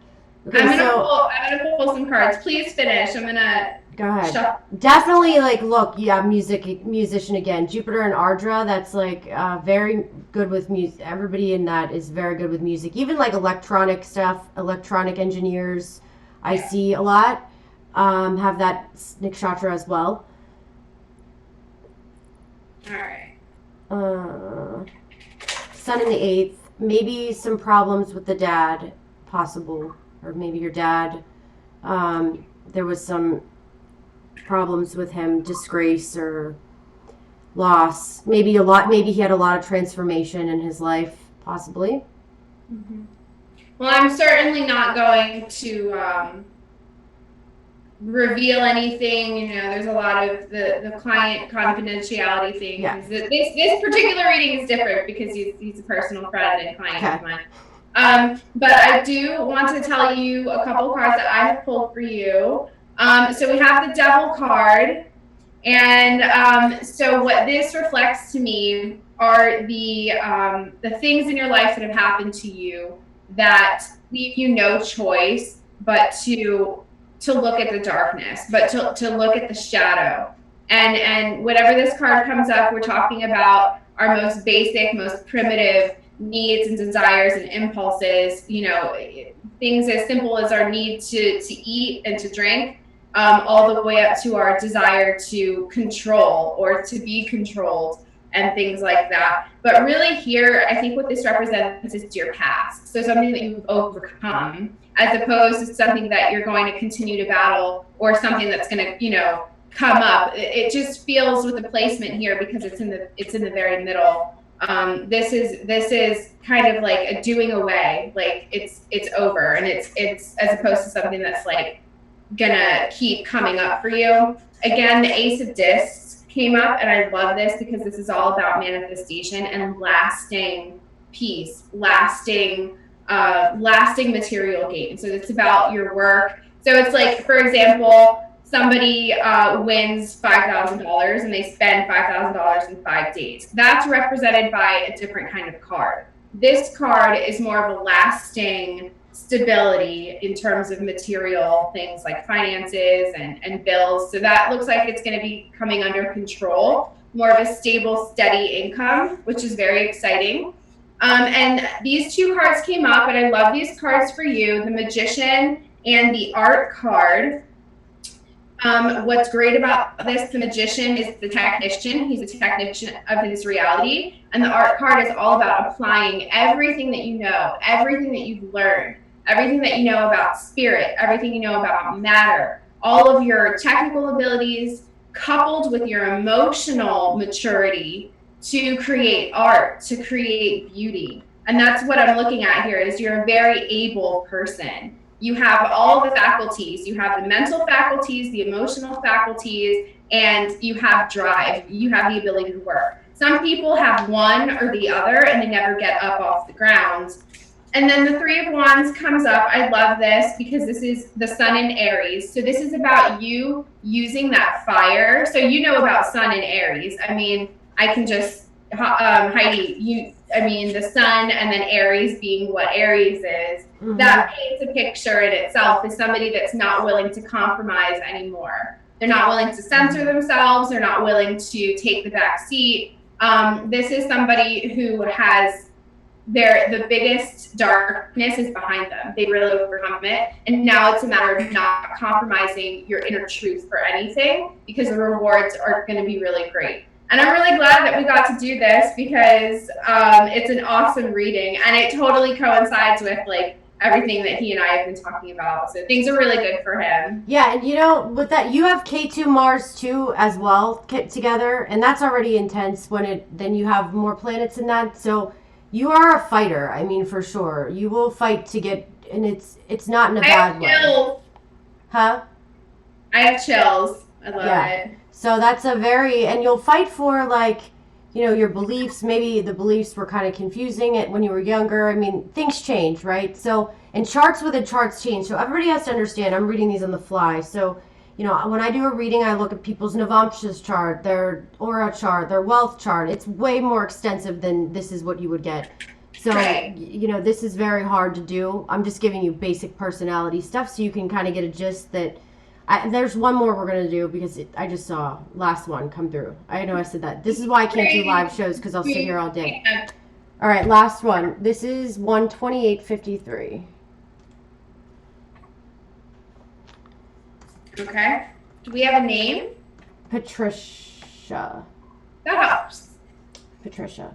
Okay, I'm gonna pull some cards. Please finish. I'm gonna go ahead. Definitely musician again. Jupiter and Ardra. That's like very good with music. Everybody in that is very good with music. Even like electronic stuff, electronic engineers. I see a lot have that nakshatra as well. All right. Sun in the 8th. Maybe some problems with the dad, possible. Or maybe your dad, there was some problems with him, disgrace or loss. Maybe he had a lot of transformation in his life, possibly. Mm-hmm. Well, I'm certainly not going to reveal anything. You know, there's a lot of the client confidentiality thing. Yeah. This particular reading is different because he's a personal friend and client of mine. But I do want to tell you a couple cards that I have pulled for you. So we have the Devil card, and so what this reflects to me are the things in your life that have happened to you that leave you no choice but to look at the darkness, but to look at the shadow. And whenever this card comes up, we're talking about our most basic, most primitive needs and desires and impulses, you know, things as simple as our need to eat and to drink, all the way up to our desire to control or to be controlled and things like that. But really here, I think what this represents is your past. So something that you've overcome, as opposed to something that you're going to continue to battle or something that's going to, you know, come up. It just feels with the placement here because it's in the very middle. This is kind of like a doing away, like it's over, and it's as opposed to something that's like gonna keep coming up for you. Again, the Ace of Discs came up, and I love this because this is all about manifestation and lasting peace, lasting material gain. So it's about your work. So it's like, for example, somebody wins $5,000 and they spend $5,000 in 5 days. That's represented by a different kind of card. This card is more of a lasting stability in terms of material things like finances and bills. So that looks like it's going to be coming under control, more of a stable, steady income, which is very exciting. And these two cards came up, and I love these cards for you, the Magician and the Art card. What's great about this, the Magician is the technician. He's a technician of his reality. And the Art card is all about applying everything that you know, everything that you've learned, everything that you know about spirit, everything you know about matter, all of your technical abilities coupled with your emotional maturity to create art, to create beauty. And that's what I'm looking at here is you're a very able person. You have all the faculties. You have the mental faculties, the emotional faculties, and you have drive. You have the ability to work. Some people have one or the other and they never get up off the ground. And then the Three of Wands comes up. I love this because this is the Sun in Aries. So this is about you using that fire. So you know about Sun in Aries. I mean, I can just, Heidi, the Sun and then Aries being what Aries is. Mm-hmm. That paints a picture in itself as somebody that's not willing to compromise anymore. They're not willing to censor themselves. They're not willing to take the back seat. This is somebody who has the biggest darkness is behind them. They really overcome it. And now it's a matter of not compromising your inner truth for anything because the rewards are going to be really great. And I'm really glad that we got to do this because it's an awesome reading and it totally coincides with like everything that he and I have been talking about. So things are really good for him. Yeah, and you know, with that, you have K2 Mars too as well together, and that's already intense then you have more planets in that. So you are a fighter. I mean, for sure. You will fight to get, and it's not in a bad way. Chills. Huh? I have chills. I love it. So that's and you'll fight for like, you know, your beliefs. Maybe the beliefs were kind of confusing when you were younger. I mean, things change, right? So, and charts within charts change. So everybody has to understand, I'm reading these on the fly. So, you know, when I do a reading, I look at people's Navamsha's chart, their aura chart, their wealth chart. It's way more extensive than this is what you would get. So, you know, this is very hard to do. I'm just giving you basic personality stuff so you can kind of get a gist that there's one more we're going to do because I just saw last one come through. I know I said that. This is why I can't do live shows because I'll sit here all day. All right, last one. This is 12853. Okay. Do we have a name? Patricia. That helps. Patricia.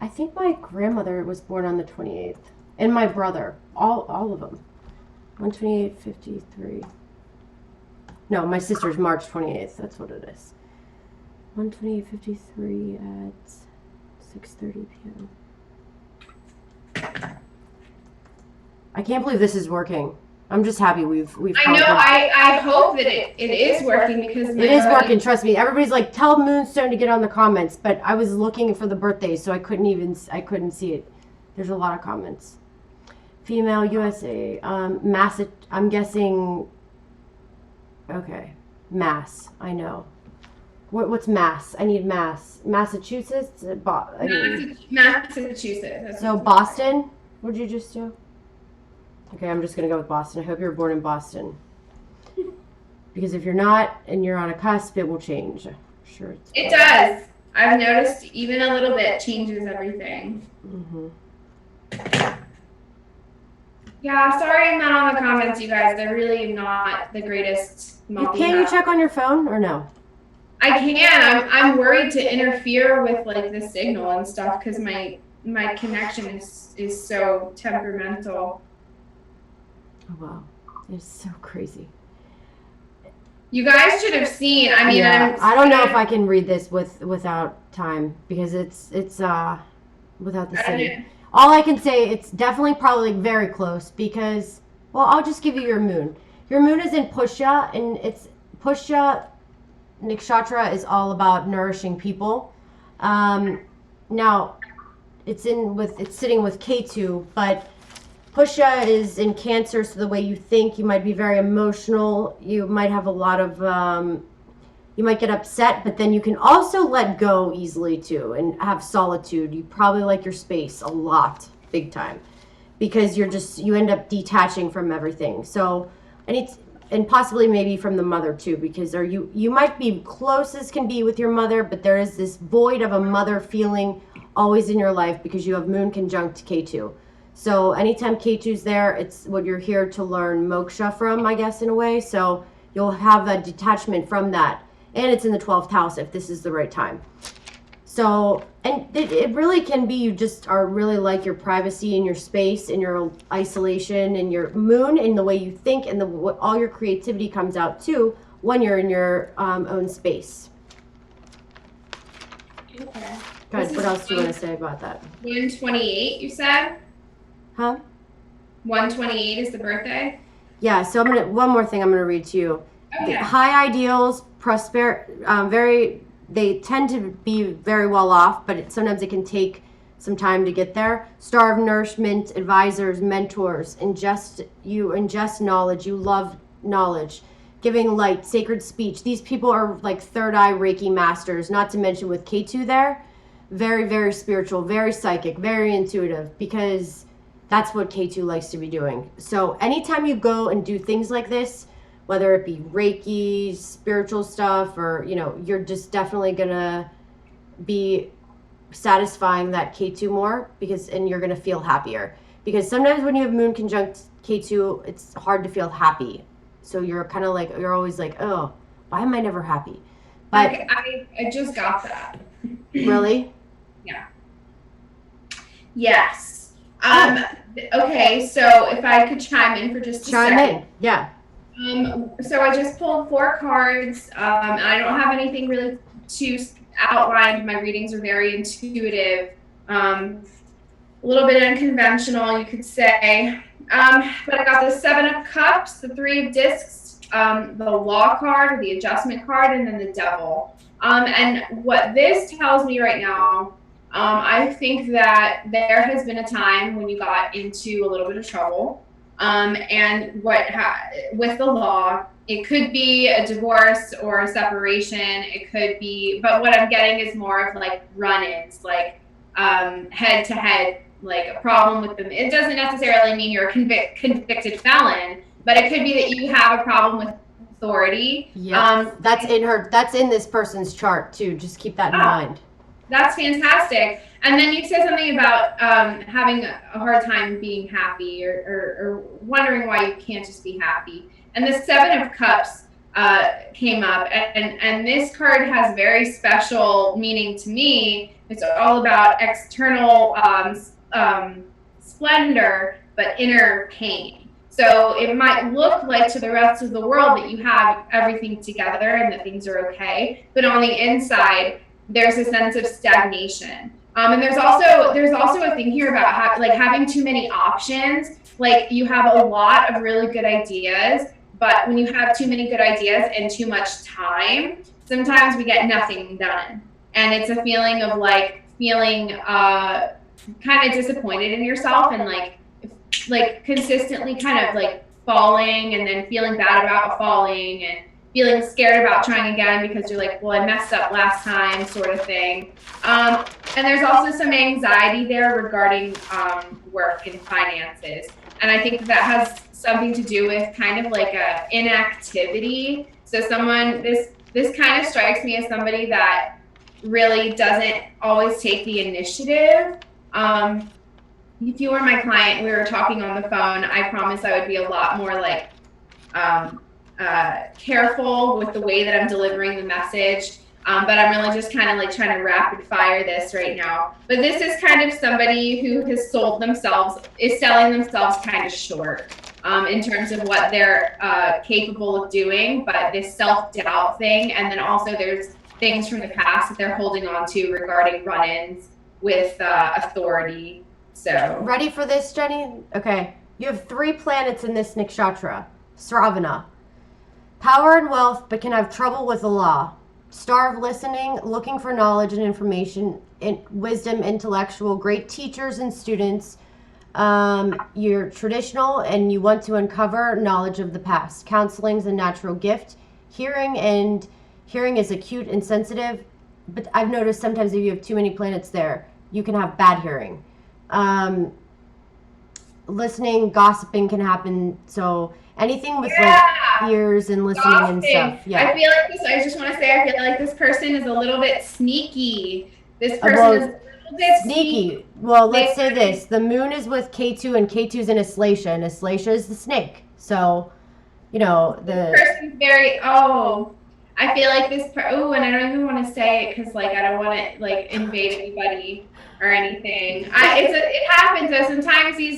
I think my grandmother was born on the 28th. And my brother. All of them. 12853. No, my sister's March 28th. That's what it is. 12853 at 6:30 p.m. I can't believe this is working. I'm just happy we've I know. I hope that it is working because it is working. Trust me. Everybody's like, tell Moonstone to get on the comments, but I was looking for the birthdays, so I couldn't see it. There's a lot of comments. Female USA, I'm guessing. Okay, Mass. I know. What's Mass? I need Mass. Massachusetts. Massachusetts. So Boston. What'd you just do? Okay, I'm just going to go with Boston. I hope you were born in Boston. Because if you're not and you're on a cusp, it will change. Sure. It does. I've noticed even a little bit changes everything. Mm-hmm. Yeah, sorry I'm not on the comments, you guys. They're really not the greatest. Can you check on your phone or no? I can. I'm worried to interfere with like the signal and stuff because my connection is so temperamental. Oh, wow. It's so crazy. You guys should have seen. I mean, yeah, I don't know if I can read this without time because it's without the city. All I can say, it's definitely probably very close because, well, I'll just give you your moon. Your moon is in Pushya, and it's Pushya Nakshatra is all about nourishing people. Now, it's sitting with K2, but Pushya is in Cancer, so the way you think, you might be very emotional. You might have a lot of, you might get upset, but then you can also let go easily too and have solitude. You probably like your space a lot, big time, because you end up detaching from everything. So, and possibly maybe from the mother too, because you might be close as can be with your mother, but there is this void of a mother feeling always in your life because you have moon conjunct K2. So anytime K2's there, it's what you're here to learn moksha from, I guess, in a way. So you'll have a detachment from that. And it's in the 12th house if this is the right time. So, and it really can be you just are really like your privacy and your space and your isolation and your moon and the way you think and all your creativity comes out too when you're in your own space. Okay. Good. What else do you want to say about that? 128, you said? Huh? 128 is the birthday? Yeah, so one more thing I'm gonna read to you. Okay. High ideals, they tend to be very well off, but sometimes it can take some time to get there. Star of nourishment, advisors, mentors, you ingest knowledge, you love knowledge, giving light, sacred speech. These people are like third eye Reiki masters, not to mention with K2 there, very, very spiritual, very psychic, very intuitive, because that's what K2 likes to be doing. So anytime you go and do things like this, whether it be Reiki, spiritual stuff, or, you're just definitely gonna be satisfying that K2 more, and you're gonna feel happier. Because sometimes when you have moon conjunct K2, it's hard to feel happy. So you're kind of like, you're always like, oh, why am I never happy? But okay, I just got that. Really? Yeah. Yes. Okay, so if I could chime in for just a second. Chime in, yeah. So I just pulled 4 cards. And I don't have anything really too outlined. My readings are very intuitive, a little bit unconventional, you could say. But I got the 7 of Cups, the 3 of Discs, the Law card, or the Adjustment card, and then the Devil. And what this tells me right now, I think that there has been a time when you got into a little bit of trouble. And with the law, it could be a divorce or a separation. It could be, but what I'm getting is more of like run-ins, like head to head, like a problem with them. It doesn't necessarily mean you're a convicted felon, but it could be that you have a problem with authority. Yeah, that's in this person's chart too. Just keep that in mind. That's fantastic. And then you said something about having a hard time being happy, or wondering why you can't just be happy. And the 7 of Cups came up, and this card has very special meaning to me. It's all about external splendor, but inner pain. So it might look like to the rest of the world that you have everything together and that things are okay, but on the inside, there's a sense of stagnation. And there's also a thing here about having too many options. Like, you have a lot of really good ideas, but when you have too many good ideas and too much time, sometimes we get nothing done. And it's a feeling of feeling kind of disappointed in yourself, and like consistently kind of like falling, and then feeling bad about falling, and feeling scared about trying again because you're like, well, I messed up last time, sort of thing. And there's also some anxiety there regarding work and finances. And I think that has something to do with kind of like a inactivity. So this kind of strikes me as somebody that really doesn't always take the initiative. If you were my client and we were talking on the phone, I promise I would be a lot more like careful with the way that I'm delivering the message. But I'm really just kind of like trying to rapid fire this right now. But this is kind of somebody who has is selling themselves kind of short in terms of what they're capable of doing. But this self-doubt thing, and then also there's things from the past that they're holding on to regarding run-ins with authority. So ready for this, Jenny? Okay. You have 3 planets in this nakshatra. Sravana. Power and wealth, but can have trouble with the law. Star of listening, looking for knowledge and information, wisdom, intellectual, great teachers and students. You're traditional and you want to uncover knowledge of the past. Counseling's a natural gift. Hearing is acute and sensitive, but I've noticed sometimes if you have too many planets there, you can have bad hearing. Listening, gossiping can happen. So anything with like ears and listening and stuff. Yeah. I feel like this. I just want to say, I feel like this person is a little bit sneaky. This person is a little bit sneaky. Well, let's say this: the moon is with K2, and K2 is in Aslasia, and Aslasia is the snake. So, this person's very. I feel like this. And I don't even want to say it because I don't want to invade anybody or anything. It happens though.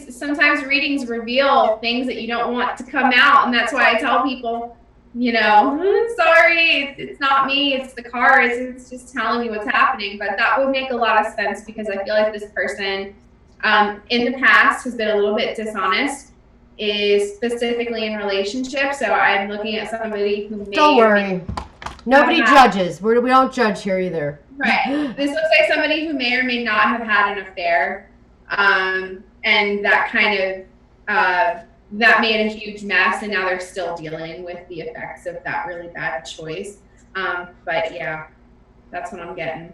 Sometimes readings reveal things that you don't want to come out, and that's why I tell people, sorry, it's not me, it's the cards. It's just telling you what's happening. But that would make a lot of sense because I feel like this person, in the past, has been a little bit dishonest, is specifically in relationships. So I'm looking at somebody who may. Don't worry. Nobody have had, judges. We don't judge here either. right. This looks like somebody who may or may not have had an affair, and that kind of that made a huge mess, and now they're still dealing with the effects of that really bad choice. But yeah, that's what I'm getting.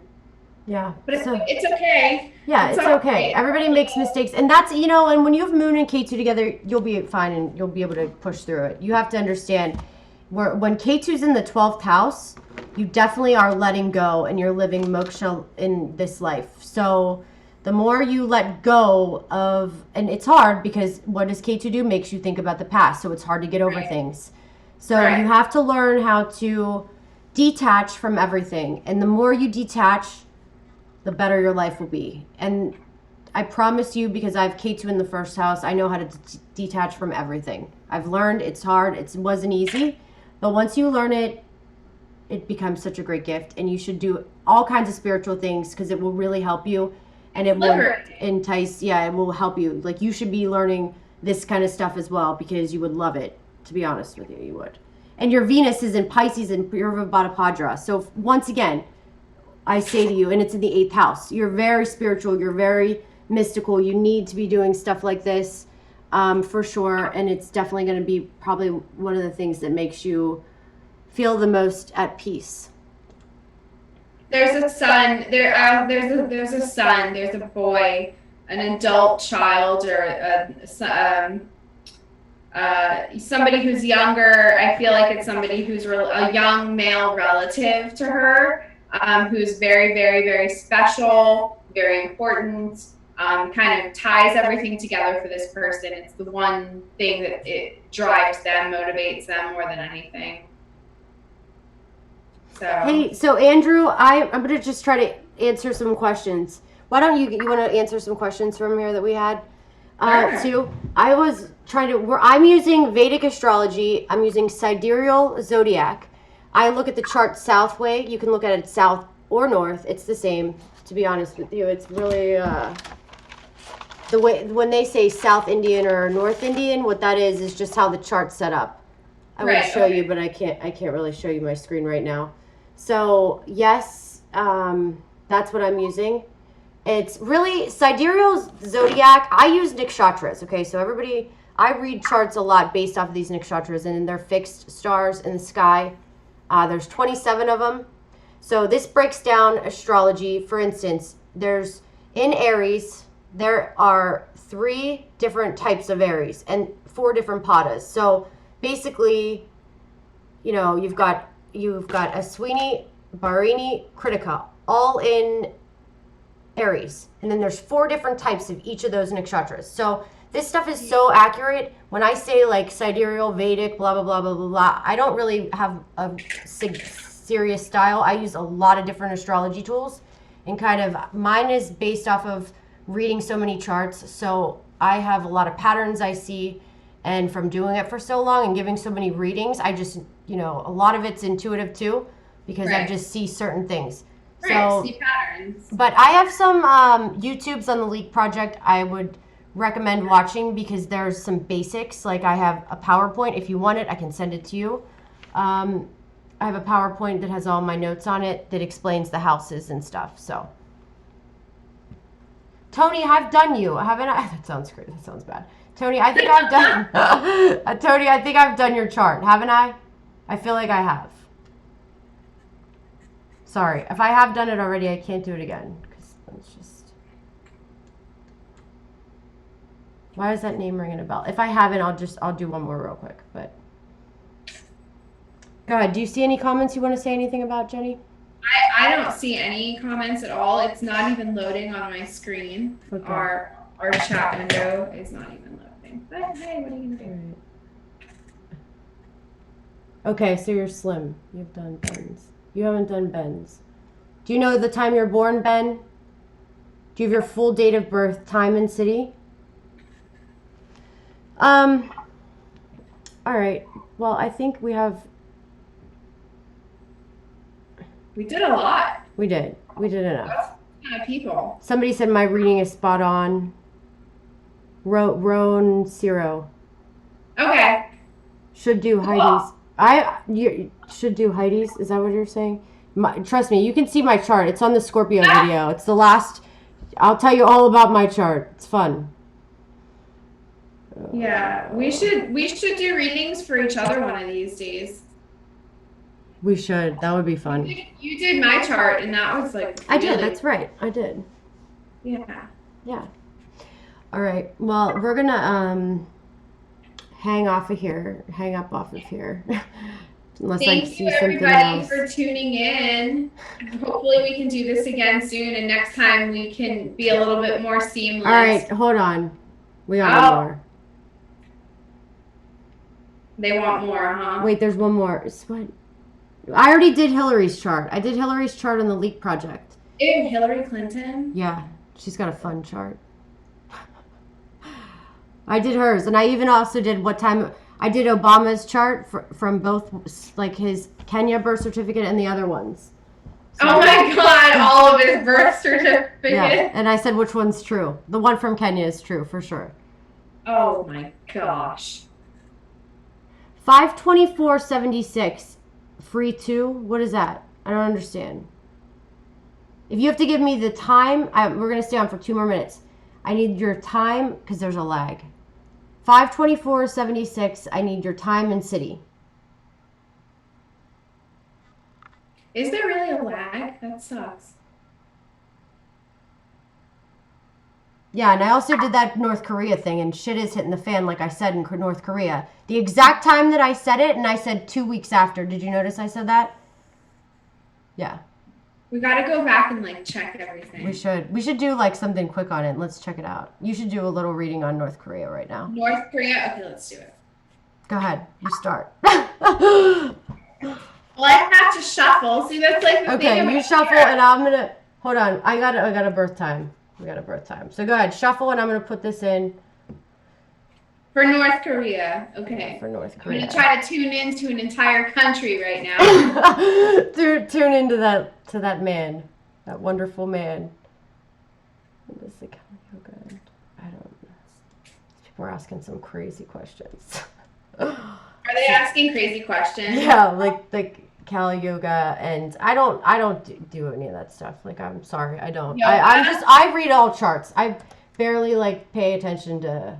Yeah. But it's okay. Yeah, it's okay. Everybody makes mistakes. And that's, and when you have Moon and K2 together, you'll be fine and you'll be able to push through it. You have to understand when K2's in the 12th house, you definitely are letting go and you're living moksha in this life. So the more you let go of, and it's hard because what does K2 do? Makes you think about the past. So it's hard to get over things. So you have to learn how to detach from everything. And the more you detach, the better your life will be. And I promise you, because I have K2 in the first house, I know how to detach from everything. I've learned it's hard. It wasn't easy. But once you learn it, it becomes such a great gift. And you should do all kinds of spiritual things because it will really help you. And it will entice, it will help you. Like, you should be learning this kind of stuff as well because you would love it. To be honest with you, you would. And your Venus is in Pisces and Purva Bhattapajra. So once again, I say to you, and it's in the 8th house, you're very spiritual, you're very mystical, you need to be doing stuff like this for sure, and it's definitely going to be probably one of the things that makes you feel the most at peace. There's a son, there's a son, there's a boy, an adult child, or somebody who's younger. I feel like it's somebody who's a young male relative to her. Who's very, very, very special, very important, kind of ties everything together for this person. It's the one thing that it drives them, motivates them more than anything. So. Hey, so Andrew, I'm going to just try to answer some questions. Why don't you want to answer some questions from here that we had? Too. I was trying to, I'm using Vedic astrology. I'm using sidereal zodiac. I look at the chart south way. You can look at it south or north. It's the same, to be honest with you. It's really the way when they say South Indian or North Indian, what that is just how the chart's set up. I would show you, but I can't really show you my screen right now. So yes, that's what I'm using. It's really sidereal zodiac. I use nakshatras. Okay, so everybody, I read charts a lot based off of these nakshatras, and they're fixed stars in the sky. There's 27 of them. So this breaks down astrology. For instance, there's in Aries, there are 3 different types of Aries and 4 different padas. So basically, you've got Aswini, Bharini, Kritika, all in Aries. And then there's 4 different types of each of those nakshatras. So this stuff is so accurate. When I say like sidereal, Vedic, blah, blah, blah, blah, blah, blah, I don't really have a serious style. I use a lot of different astrology tools, and kind of mine is based off of reading so many charts. So I have a lot of patterns I see, and from doing it for so long and giving so many readings, I just, a lot of it's intuitive too, because I just see certain things. So, see patterns. But I have some YouTubes on the Leak Project I would recommend watching because there's some basics. Like I have a PowerPoint. If you want it, I can send it to you. I have a PowerPoint that has all my notes on it that explains the houses and stuff. So, Tony, I've done you, haven't I? That sounds great. That sounds bad. Tony, I think I've done. Tony, I think I've done your chart, haven't I? I feel like I have. Sorry, if I have done it already, I can't do it again because it's just. Why is that name ringing a bell? If I haven't, I'll do one more real quick. But go ahead. Do you see any comments you want to say anything about, Jenny? I don't see any comments at all. It's not even loading on my screen. Okay. Our chat window is not even loading. But hey, what are you gonna do? Okay, so you're slim. You've done bends. You haven't done bends. Do you know the time you're born, Ben? Do you have your full date of birth, time, and city? All right. Well, I think we have. We did a lot. We did. We did enough. That's a lot of people. Somebody said my reading is spot on. Roan Ciro. Okay. Should do Heidi's. You should do Heidi's. Is that what you're saying? Trust me, you can see my chart. It's on the Scorpio video. It's the last. I'll tell you all about my chart. It's fun. Yeah, we should do readings for each other one of these days. We should. That would be fun. You did my chart, and that was like I did. That's right. I did. Yeah. Yeah. All right. Well, we're gonna hang up off of here. Unless Thank I see you, something everybody, else. for tuning in. Hopefully, we can do this again soon, and next time we can be a little bit more seamless. All right, hold on. We got one more. They want more, huh? Wait, there's one more. What? I already did Hillary's chart. I did Hillary's chart on the Leak Project. Ew, Hillary Clinton? Yeah, she's got a fun chart. I did hers, and I even also did what time. I did Obama's chart from both, like his Kenya birth certificate and the other ones. So, oh my God, all of his birth certificate. Yeah, and I said which one's true. The one from Kenya is true for sure. Oh my gosh. 524.76, free 2. What is that? I don't understand. If you have to give me the time, we're gonna stay on for 2 more minutes. I need your time because there's a lag. 524.76. I need your time and city. Is there really a lag? That sucks. Yeah, and I also did that North Korea thing, and shit is hitting the fan, like I said, in North Korea. The exact time that I said it, and I said 2 weeks after. Did you notice I said that? Yeah. We gotta go back and like check everything. We should do like something quick on it. Let's check it out. You should do a little reading on North Korea right now. North Korea? Okay, let's do it. Go ahead. You start. Well, I have to shuffle. See, that's like the okay, thing you shuffle, and I'm gonna hold on. I got a birth time. We got a birth time. So go ahead, shuffle, and I'm gonna put this in. For North Korea. Okay. For North Korea. I'm gonna try to tune into an entire country right now. Tune into that man, that wonderful man. What is the Kali Yoga? I don't know. People are asking some crazy questions. Are they asking crazy questions? Yeah, like Kali Yoga, and I don't do any of that stuff. Like, I'm sorry, I don't. I read all charts. I barely like pay attention to.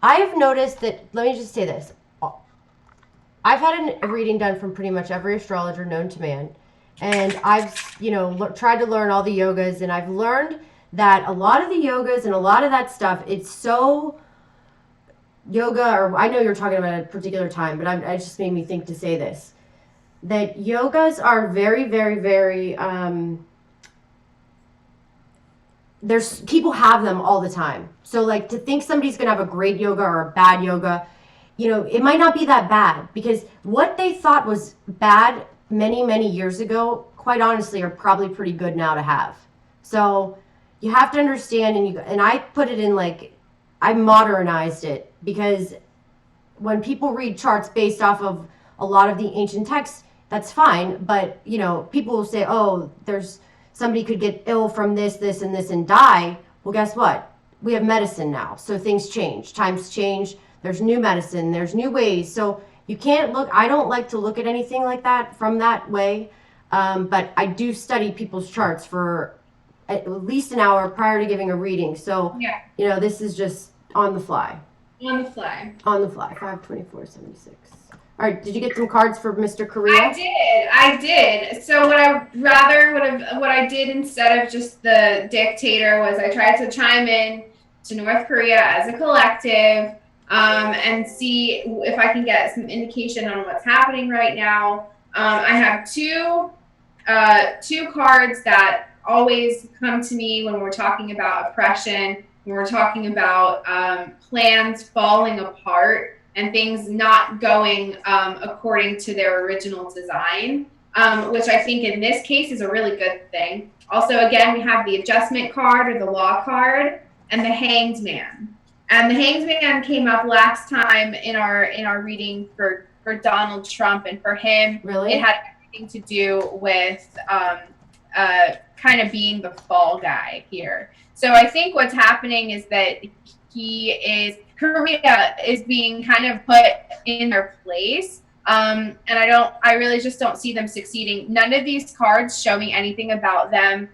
I've noticed that. Let me just say this. I've had a reading done from pretty much every astrologer known to man, and I've tried to learn all the yogas, and I've learned that a lot of the yogas and a lot of that stuff, it's so yoga. Or I know you're talking about a particular time, but it just made me think to say this. That yogas are very, very, very, there's people have them all the time. So like to think somebody's going to have a great yoga or a bad yoga, it might not be that bad, because what they thought was bad many, many years ago, quite honestly, are probably pretty good now to have. So you have to understand, and I put it in I modernized it, because when people read charts based off of a lot of the ancient texts, that's fine, but people will say, oh, somebody could get ill from this, and this, and die. Well, guess what? We have medicine now, so things change. Times change. There's new medicine. There's new ways. So you can't look. I don't like to look at anything like that from that way, but I do study people's charts for at least an hour prior to giving a reading. So yeah, this is just on the fly. On the fly. On the fly. 524.76. All right, did you get some cards for Mr. Korea? I did. So what I did instead of just the dictator was I tried to chime in to North Korea as a collective, and see if I can get some indication on what's happening right now. I have two cards that always come to me when we're talking about oppression, when we're talking about plans falling apart, and things not going according to their original design, which I think in this case is a really good thing. Also, again, we have the adjustment card or the law card and the hanged man. And the hanged man came up last time in our reading for Donald Trump, and for him, really? It had everything to do with kind of being the fall guy here. So I think what's happening is that Korea is being kind of put in their place And I really just don't see them succeeding. None of these cards show me anything about them,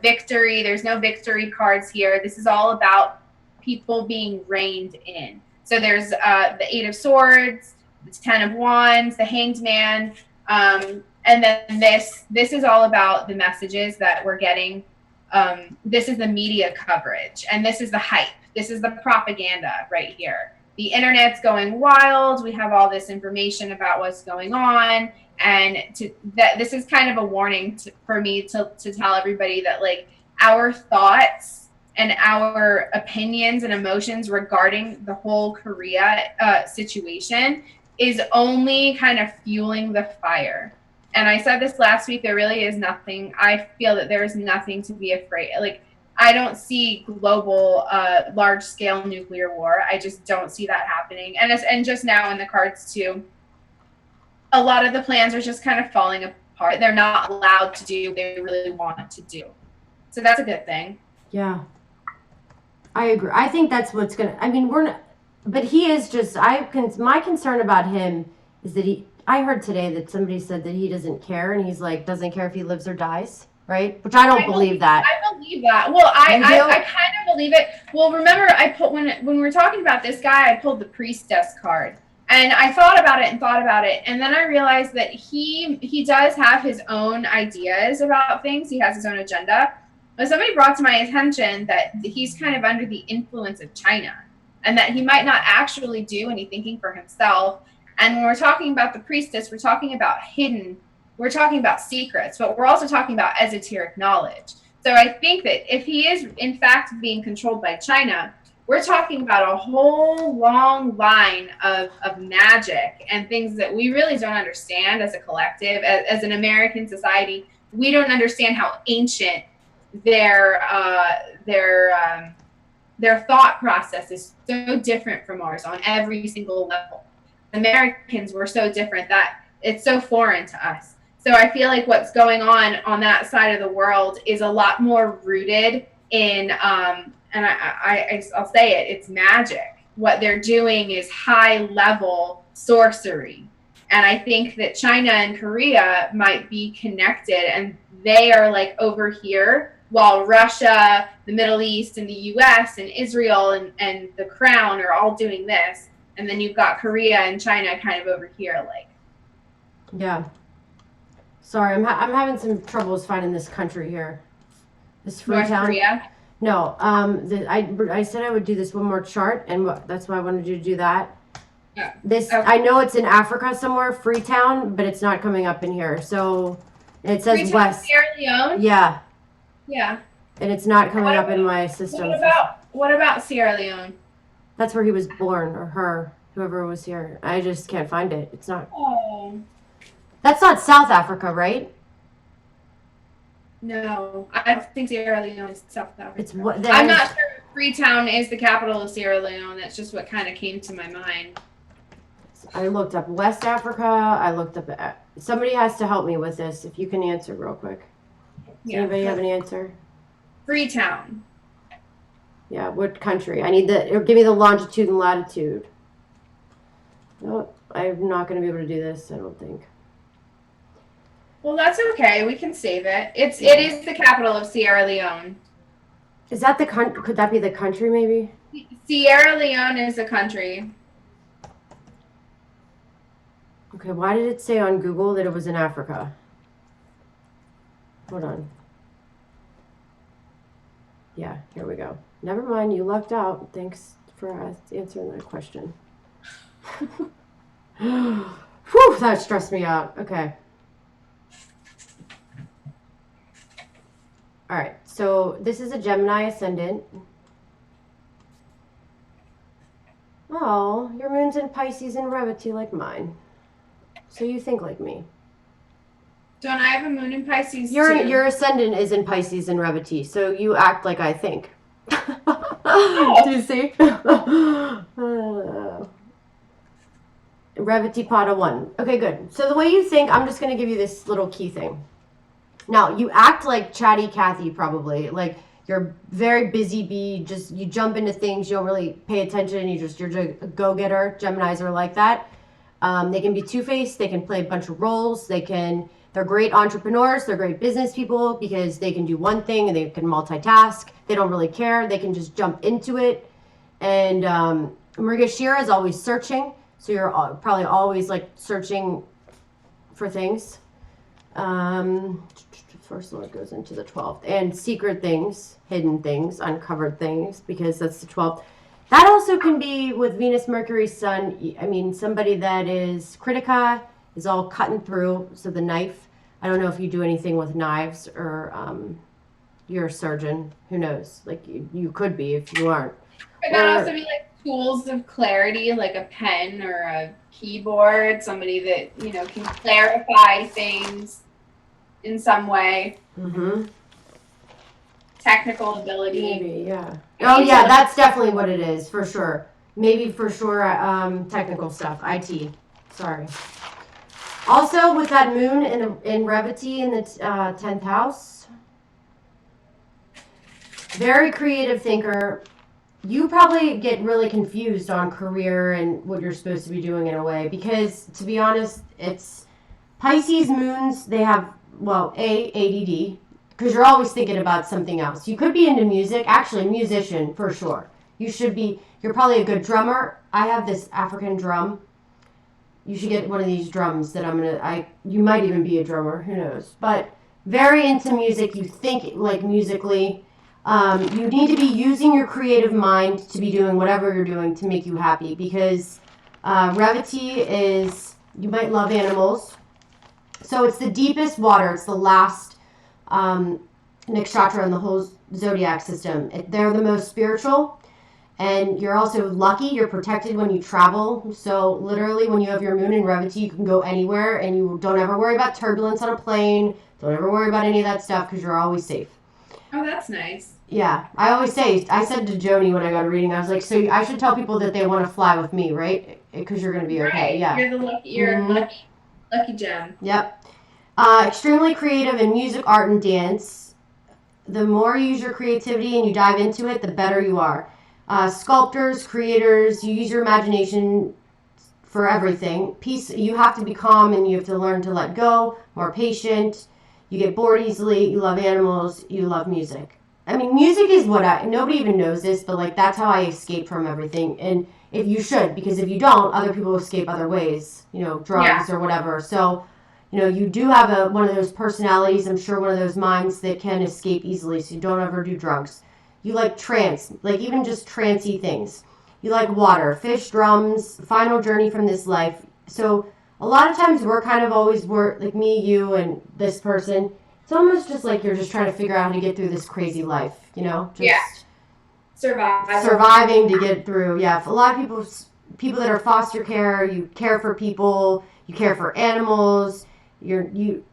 victory. There's no victory cards here. This is all about people being reined in. So there's the Eight of Swords, the Ten of Wands, the Hanged Man, and then this is all about the messages that we're getting. This is the media coverage, and this is the hype. This is the propaganda right here. The internet's going wild. We have all this information about what's going on, and this is kind of a warning for me to tell everybody that like our thoughts and our opinions and emotions regarding the whole Korea situation is only kind of fueling the fire. And I said this last week, there really is nothing. I feel that there is nothing to be afraid. Like, I don't see global, large-scale nuclear war. I just don't see that happening. And just now in the cards, too, a lot of the plans are just kind of falling apart. They're not allowed to do what they really want to do. So that's a good thing. Yeah. I agree. I think that's what's going to... I mean, we're not... But he is just... my concern about him is that I heard today that somebody said that he doesn't care, and he's like, doesn't care if he lives or dies, right? Which I don't believe that. I believe that. Well, I kind of believe it. Well, remember, when we were talking about this guy, I pulled the Priestess card. And I thought about it, and then I realized that he does have his own ideas about things. He has his own agenda. But somebody brought to my attention that he's kind of under the influence of China, and that he might not actually do any thinking for himself. And when we're talking about the Priestess, we're talking about we're talking about secrets, but we're also talking about esoteric knowledge. So I think that if he is, in fact, being controlled by China, we're talking about a whole long line of magic and things that we really don't understand as a collective, as an American society. We don't understand how ancient their thought process is so different from ours on every single level. Americans were so different that it's so foreign to us. So I feel like what's going on that side of the world is a lot more rooted in, and I'll say it, it's magic. What they're doing is high level sorcery. And I think that China and Korea might be connected, and they are like over here, while Russia, the Middle East, and the US and Israel and the Crown are all doing this. And then you've got Korea and China kind of over here, like. Yeah. Sorry, I'm having some troubles finding this country here. This Freetown. North Korea? No. I said I would do this one more chart, and that's why I wanted you to do that. Yeah. This Okay. I know it's in Africa somewhere, Freetown, but it's not coming up in here. So it says Freetown, West. Sierra Leone? Yeah. Yeah. And it's not coming up in my system. What about Sierra Leone? That's where he was born, or her, whoever was here. I just can't find it. It's not. Oh. That's not South Africa, right? No, I don't think Sierra Leone is South Africa. It's what I'm not sure if Freetown is the capital of Sierra Leone. That's just what kind of came to my mind. I looked up West Africa. I looked up. Somebody has to help me with this. If you can answer real quick. Does anybody have an answer? Freetown. Yeah, what country? I need or give me the longitude and latitude. No, I'm not going to be able to do this, I don't think. Well, that's okay. We can save it. It is the capital of Sierra Leone. Is that the country? Could that be the country, maybe? Sierra Leone is a country. Okay, why did it say on Google that it was in Africa? Hold on. Yeah, here we go. Never mind, you lucked out. Thanks for answering that question. Whew, that stressed me out. Okay. All right, so this is a Gemini ascendant. Oh, your moon's in Pisces and Revati like mine. So you think like me. Don't I have a moon in Pisces too? Your ascendant is in Pisces and Revati, so you act like I think. Oh. Do you see? Revati Pada 1. Okay, good. So the way you think, I'm just going to give you this little key thing. Now, you act like chatty Cathy probably. Like, you're very busy bee, just you jump into things, you don't really pay attention, you're a go-getter. Geminis are like that. They can be two-faced. They can play a bunch of roles. They're great entrepreneurs. They're great business people because they can do one thing and they can multitask. They don't really care. They can just jump into it. And Mrigashira is always searching. So you're probably always like searching for things. First Lord goes into the 12th. And secret things, hidden things, uncovered things, because that's the 12th. That also can be with Venus, Mercury, Sun. I mean, somebody that is Critica is all cutting through. So the knife, I don't know if you do anything with knives or you're a surgeon. Who knows? Like you could be if you aren't. Could that also be like tools of clarity, like a pen or a keyboard? Somebody that, you know, can clarify things in some way. Mm-hmm. Technical ability. Maybe, yeah. Oh, yeah, that's definitely what it is, for sure. Maybe for sure, technical stuff, IT. Sorry. Also, with that moon in Revati in the 10th house, very creative thinker. You probably get really confused on career and what you're supposed to be doing in a way because, to be honest, it's Pisces moons, they have, well, ADD, because you're always thinking about something else. You could be into music, actually, musician, for sure. You're probably a good drummer. I have this African drum. You should get one of these drums that you might even be a drummer, who knows. But very into music, you think like musically. You need to be using your creative mind to be doing whatever you're doing to make you happy because Revati is, you might love animals. So it's the deepest water. It's the last nakshatra in the whole zodiac system. They're the most spiritual. And you're also lucky. You're protected when you travel. So literally when you have your moon in Revati, you can go anywhere and you don't ever worry about turbulence on a plane. Don't ever worry about any of that stuff because you're always safe. Oh, that's nice. Yeah. I said to Joni when I got a reading, I was like, so I should tell people that they want to fly with me, right? Because you're going to be okay. Right. Yeah. You're lucky gem. Yep. Extremely creative in music, art, and dance. The more you use your creativity and you dive into it, the better you are. Sculptors, creators, you use your imagination for everything. You have to be calm and you have to learn to let go, more patient. You get bored easily, you love animals, you love music. I mean, music is nobody even knows this, but like that's how I escape from everything. And if you should, because if you don't, other people escape other ways, drugs or whatever. So, you do have one of those personalities, I'm sure one of those minds that can escape easily, so you don't ever do drugs. You like trance, like even just trancey things. You like water, fish, drums, final journey from this life. So a lot of times we're kind of always like me, you, and this person. It's almost just like you're just trying to figure out how to get through this crazy life, Just surviving to get through. Yeah, a lot of people that are foster care, you care for people, you care for animals. You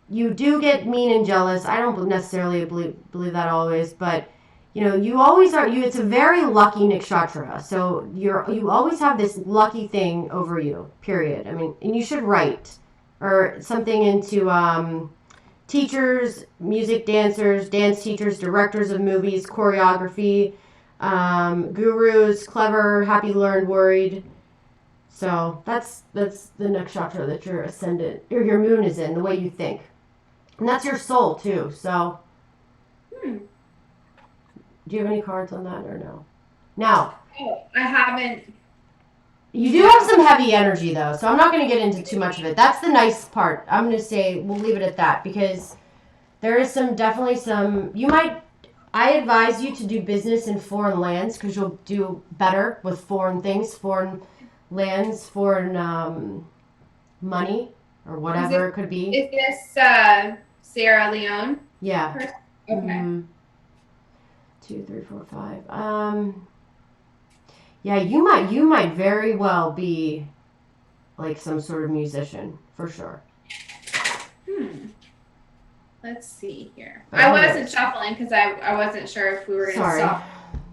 do get mean and jealous. I don't necessarily believe that always, but you always are. It's a very lucky nakshatra, so you always have this lucky thing over you. Period. I mean, and you should write or something into teachers, music dancers, dance teachers, directors of movies, choreography, gurus, clever, happy, learned, worried. So that's the nakshatra that your ascendant or your moon is in, the way you think, and that's your soul too. So. Do you have any cards on that or no? Now. Oh, I haven't. You do have some heavy energy though, so I'm not going to get into too much of it. That's the nice part. I'm going to say we'll leave it at that because there is definitely some. I advise you to do business in foreign lands because you'll do better with foreign things, foreign lands, foreign money or whatever it could be. Is this Sierra Leone? Yeah. Okay. Mm-hmm. 2, 3, 4, 5. Yeah, you might very well be like some sort of musician for sure. Let's see here. I wasn't shuffling because I wasn't sure if we were going to stop.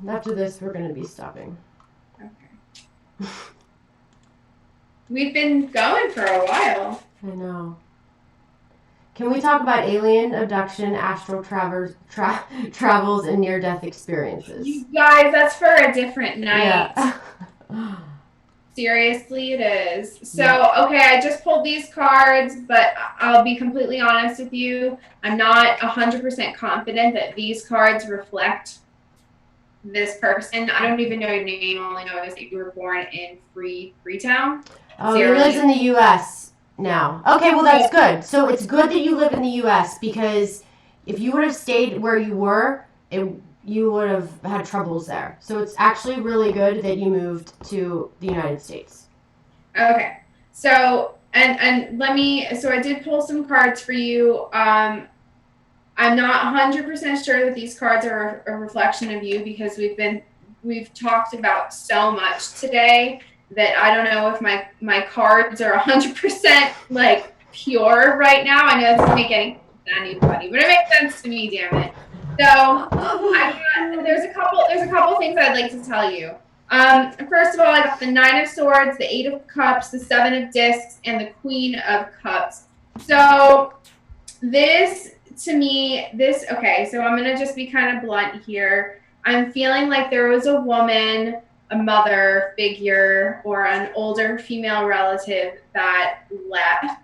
After this, we're going to be stopping. Okay. We've been going for a while. I know. Can we talk about alien abduction, astral travels, and near-death experiences? You guys, that's for a different night. Yeah. Seriously, it is. So, okay, I just pulled these cards, but I'll be completely honest with you. I'm not 100% confident that these cards reflect this person. I don't even know your name. All I know is that you were born in Freetown. Oh, he Sierra lives in Leone. the U.S. now. Okay, well, that's good. So it's good that you live in the U.S. because if you would have stayed where you were, you would have had troubles there. So it's actually really good that you moved to the United States. Okay. So and so I did pull some cards for you. I'm not 100% sure that these cards are a reflection of you because we've talked about so much today that I don't know if my cards are 100% like pure right now. I know this doesn't make any sense to anybody, but it makes sense to me, damn it. So there's a couple things I'd like to tell you. First of all, I got the Nine of Swords, the Eight of Cups, the Seven of Discs, and the Queen of Cups. So this to me, okay, so I'm gonna just be kind of blunt here. I'm feeling like there was a woman, a mother figure, or an older female relative that left,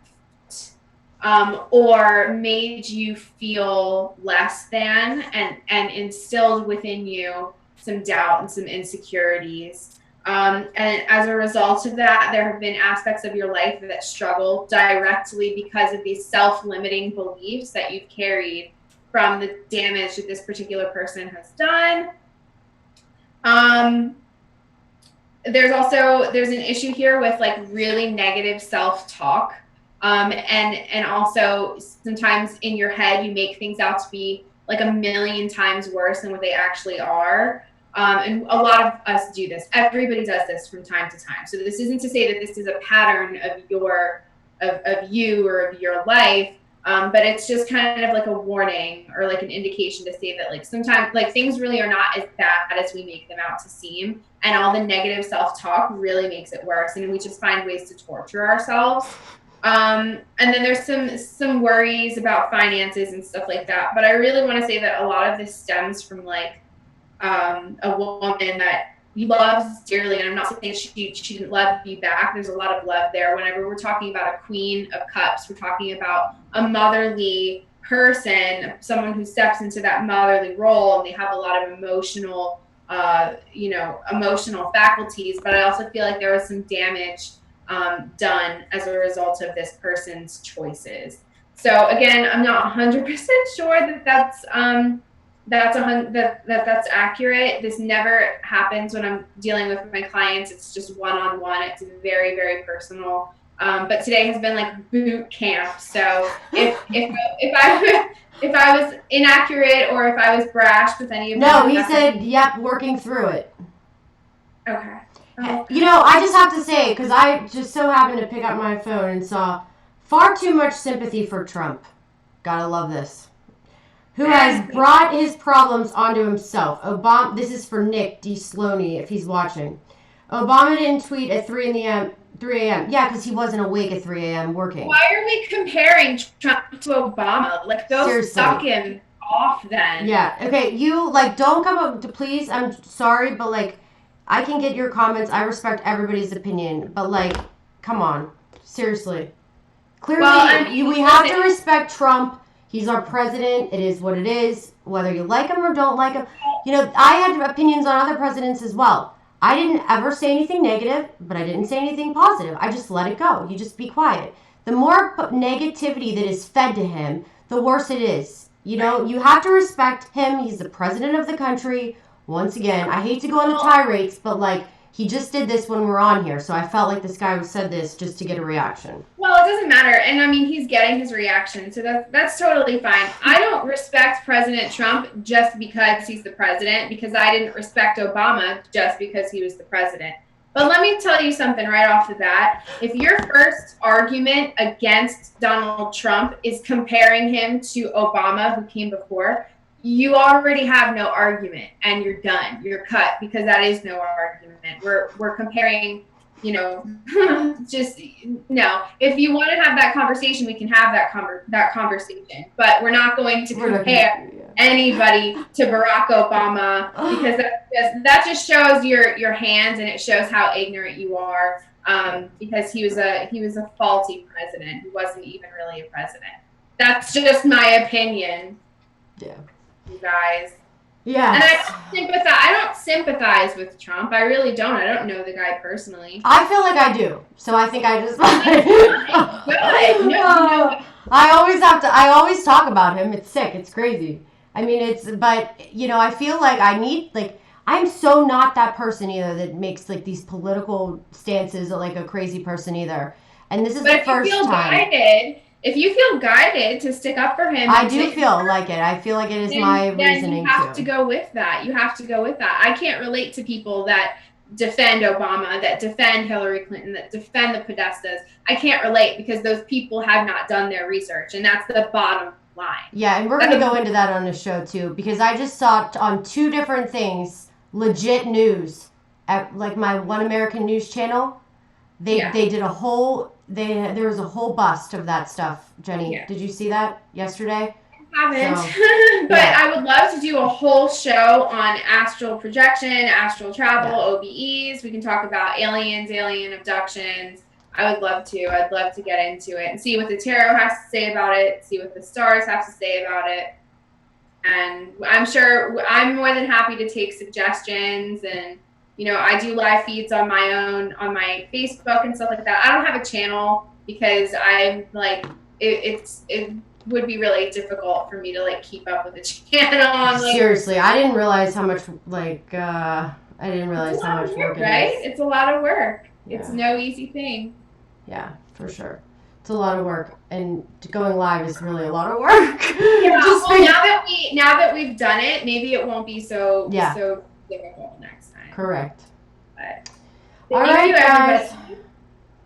or made you feel less than, and instilled within you some doubt and some insecurities. And as a result of that, there have been aspects of your life that struggle directly because of these self-limiting beliefs that you've carried from the damage that this particular person has done. There's an issue here with like really negative self-talk. And also sometimes in your head, you make things out to be like a million times worse than what they actually are. And a lot of us do this. Everybody does this from time to time. So this isn't to say that this is a pattern of you or of your life, but it's just kind of like a warning or like an indication to say that like sometimes like things really are not as bad as we make them out to seem, and all the negative self-talk really makes it worse, and we just find ways to torture ourselves. And then there's some worries about finances and stuff like that. But I really want to say that a lot of this stems from like a woman that you love dearly, and I'm not saying she didn't love you back. There's a lot of love there. Whenever we're talking about a Queen of Cups, we're talking about a motherly person, someone who steps into that motherly role, and they have a lot of emotional faculties. But I also feel like there was some damage done as a result of this person's choices. So again, I'm not 100% sure that that's accurate. This never happens when I'm dealing with my clients. It's just one-on-one. It's very, very personal. But today has been like boot camp. So if I was inaccurate or if I was brash with any of No, he said, yep, working through it. Okay. You know, I just have to say, because I just so happened to pick up my phone and saw far too much sympathy for Trump. Gotta love this. Who has brought his problems onto himself. Obama. This is for Nick D. Sloney, if he's watching. Obama didn't tweet at 3 a.m. Yeah, because he wasn't awake at 3 a.m. working. Why are we comparing Trump to Obama? Like, those suck him off then. Yeah, okay, you, like, don't come up to, please, I'm sorry, but, like, I can get your comments. I respect everybody's opinion, but, like, come on. Seriously. Clearly, we have to respect Trump. He's our president. It is what it is. Whether you like him or don't like him. You know, I had opinions on other presidents as well. I didn't ever say anything negative, but I didn't say anything positive. I just let it go. You just be quiet. The more negativity that is fed to him, the worse it is. You know, you have to respect him. He's the president of the country. Once again, I hate to go on the tirades, but, like, he just did this when we're on here, so I felt like this guy said this just to get a reaction. Well, it doesn't matter, and I mean, he's getting his reaction, so that's totally fine. I don't respect President Trump just because he's the president, because I didn't respect Obama just because he was the president. But let me tell you something right off the bat. If your first argument against Donald Trump is comparing him to Obama, who came before, you already have no argument, and you're done. You're cut, because that is no argument. We're comparing, you know, just no. If you want to have that conversation, we can have that conversation. But we're not going to compare anybody to Barack Obama, because that just shows your hands, and it shows how ignorant you are. Because he was a faulty president. He wasn't even really a president. That's just my opinion. Yeah. You guys. Yeah. And I don't sympathize with Trump. I really don't. I don't know the guy personally. I feel like I do. So I think I just Good. No. I always talk about him. It's sick. It's crazy. I mean, but I feel like I'm so not that person either that makes like these political stances like a crazy person either. And this is the first time. If you feel guided to stick up for him, I do feel like it. I feel like it is my reasoning. You have to go with that. You have to go with that. I can't relate to people that defend Obama, that defend Hillary Clinton, that defend the Podestas. I can't relate because those people have not done their research, and that's the bottom line. Yeah, and we're going to go into that on the show too, because I just saw on 2 different things, legit news, at like my One American News channel. They did a whole... there was a whole bust of that stuff, Jenny. Yeah. Did you see that yesterday? I haven't, but yeah. I would love to do a whole show on astral projection, astral travel, OBEs. We can talk about aliens, alien abductions. I would love to. I'd love to get into it and see what the tarot has to say about it, see what the stars have to say about it. And I'm sure I'm more than happy to take suggestions, and I do live feeds on my own, on my Facebook and stuff like that. I don't have a channel because I'm like, it would be really difficult for me to like keep up with the channel. Seriously, I didn't realize how much work it right? is. It's a lot of work. Yeah. It's no easy thing. Yeah, for sure. It's a lot of work, and going live is really a lot of work. Yeah. Now that we've done it, maybe it won't be so difficult next time. Correct. But all right, guys.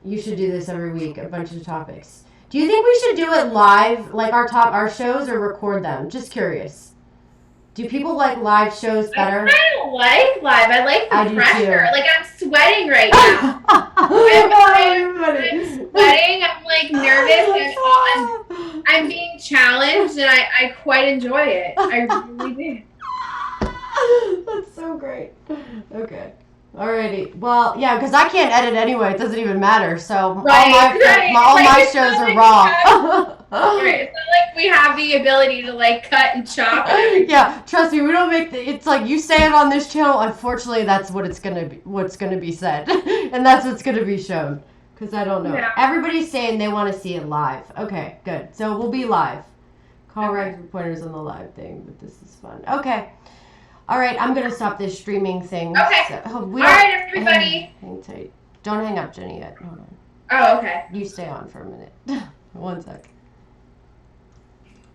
You should do this every week. A bunch of topics. Do you think we should do it live, like our shows, or record them? Just curious. Do people like live shows better? I kind of like live. I like the pressure. Like, I'm sweating right now. I'm sweating. I'm like nervous and I'm being challenged, and I quite enjoy it. I really do. That's so great. Okay. Alrighty. Well, yeah, because I can't edit anyway. It doesn't even matter. So all my shows are raw. Right. It's not like we have the ability to like cut and chop. Yeah, trust me, we don't make it's like you say it on this channel. Unfortunately, that's what it's gonna be. What's gonna be said, and that's what's gonna be shown. Because I don't know. Yeah. Everybody's saying they want to see it live. Okay, good. So we'll be live. Call right pointers on the live thing, but this is fun. Okay. All right, I'm going to stop this streaming thing. Okay. All right, everybody. Hang tight. Don't hang up, Jenny, yet. Hold on. Oh, okay. You stay on for a minute. 1 sec.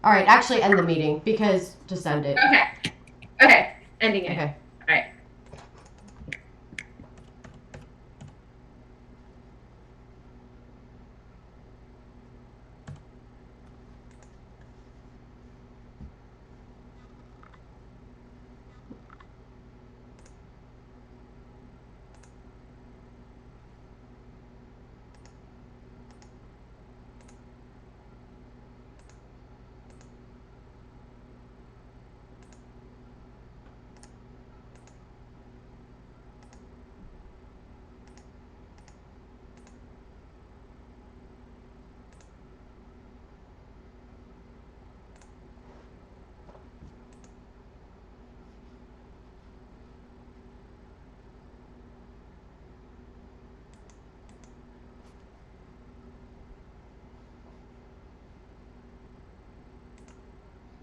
All right, actually end the meeting, because just end it. Okay. Ending it. Okay.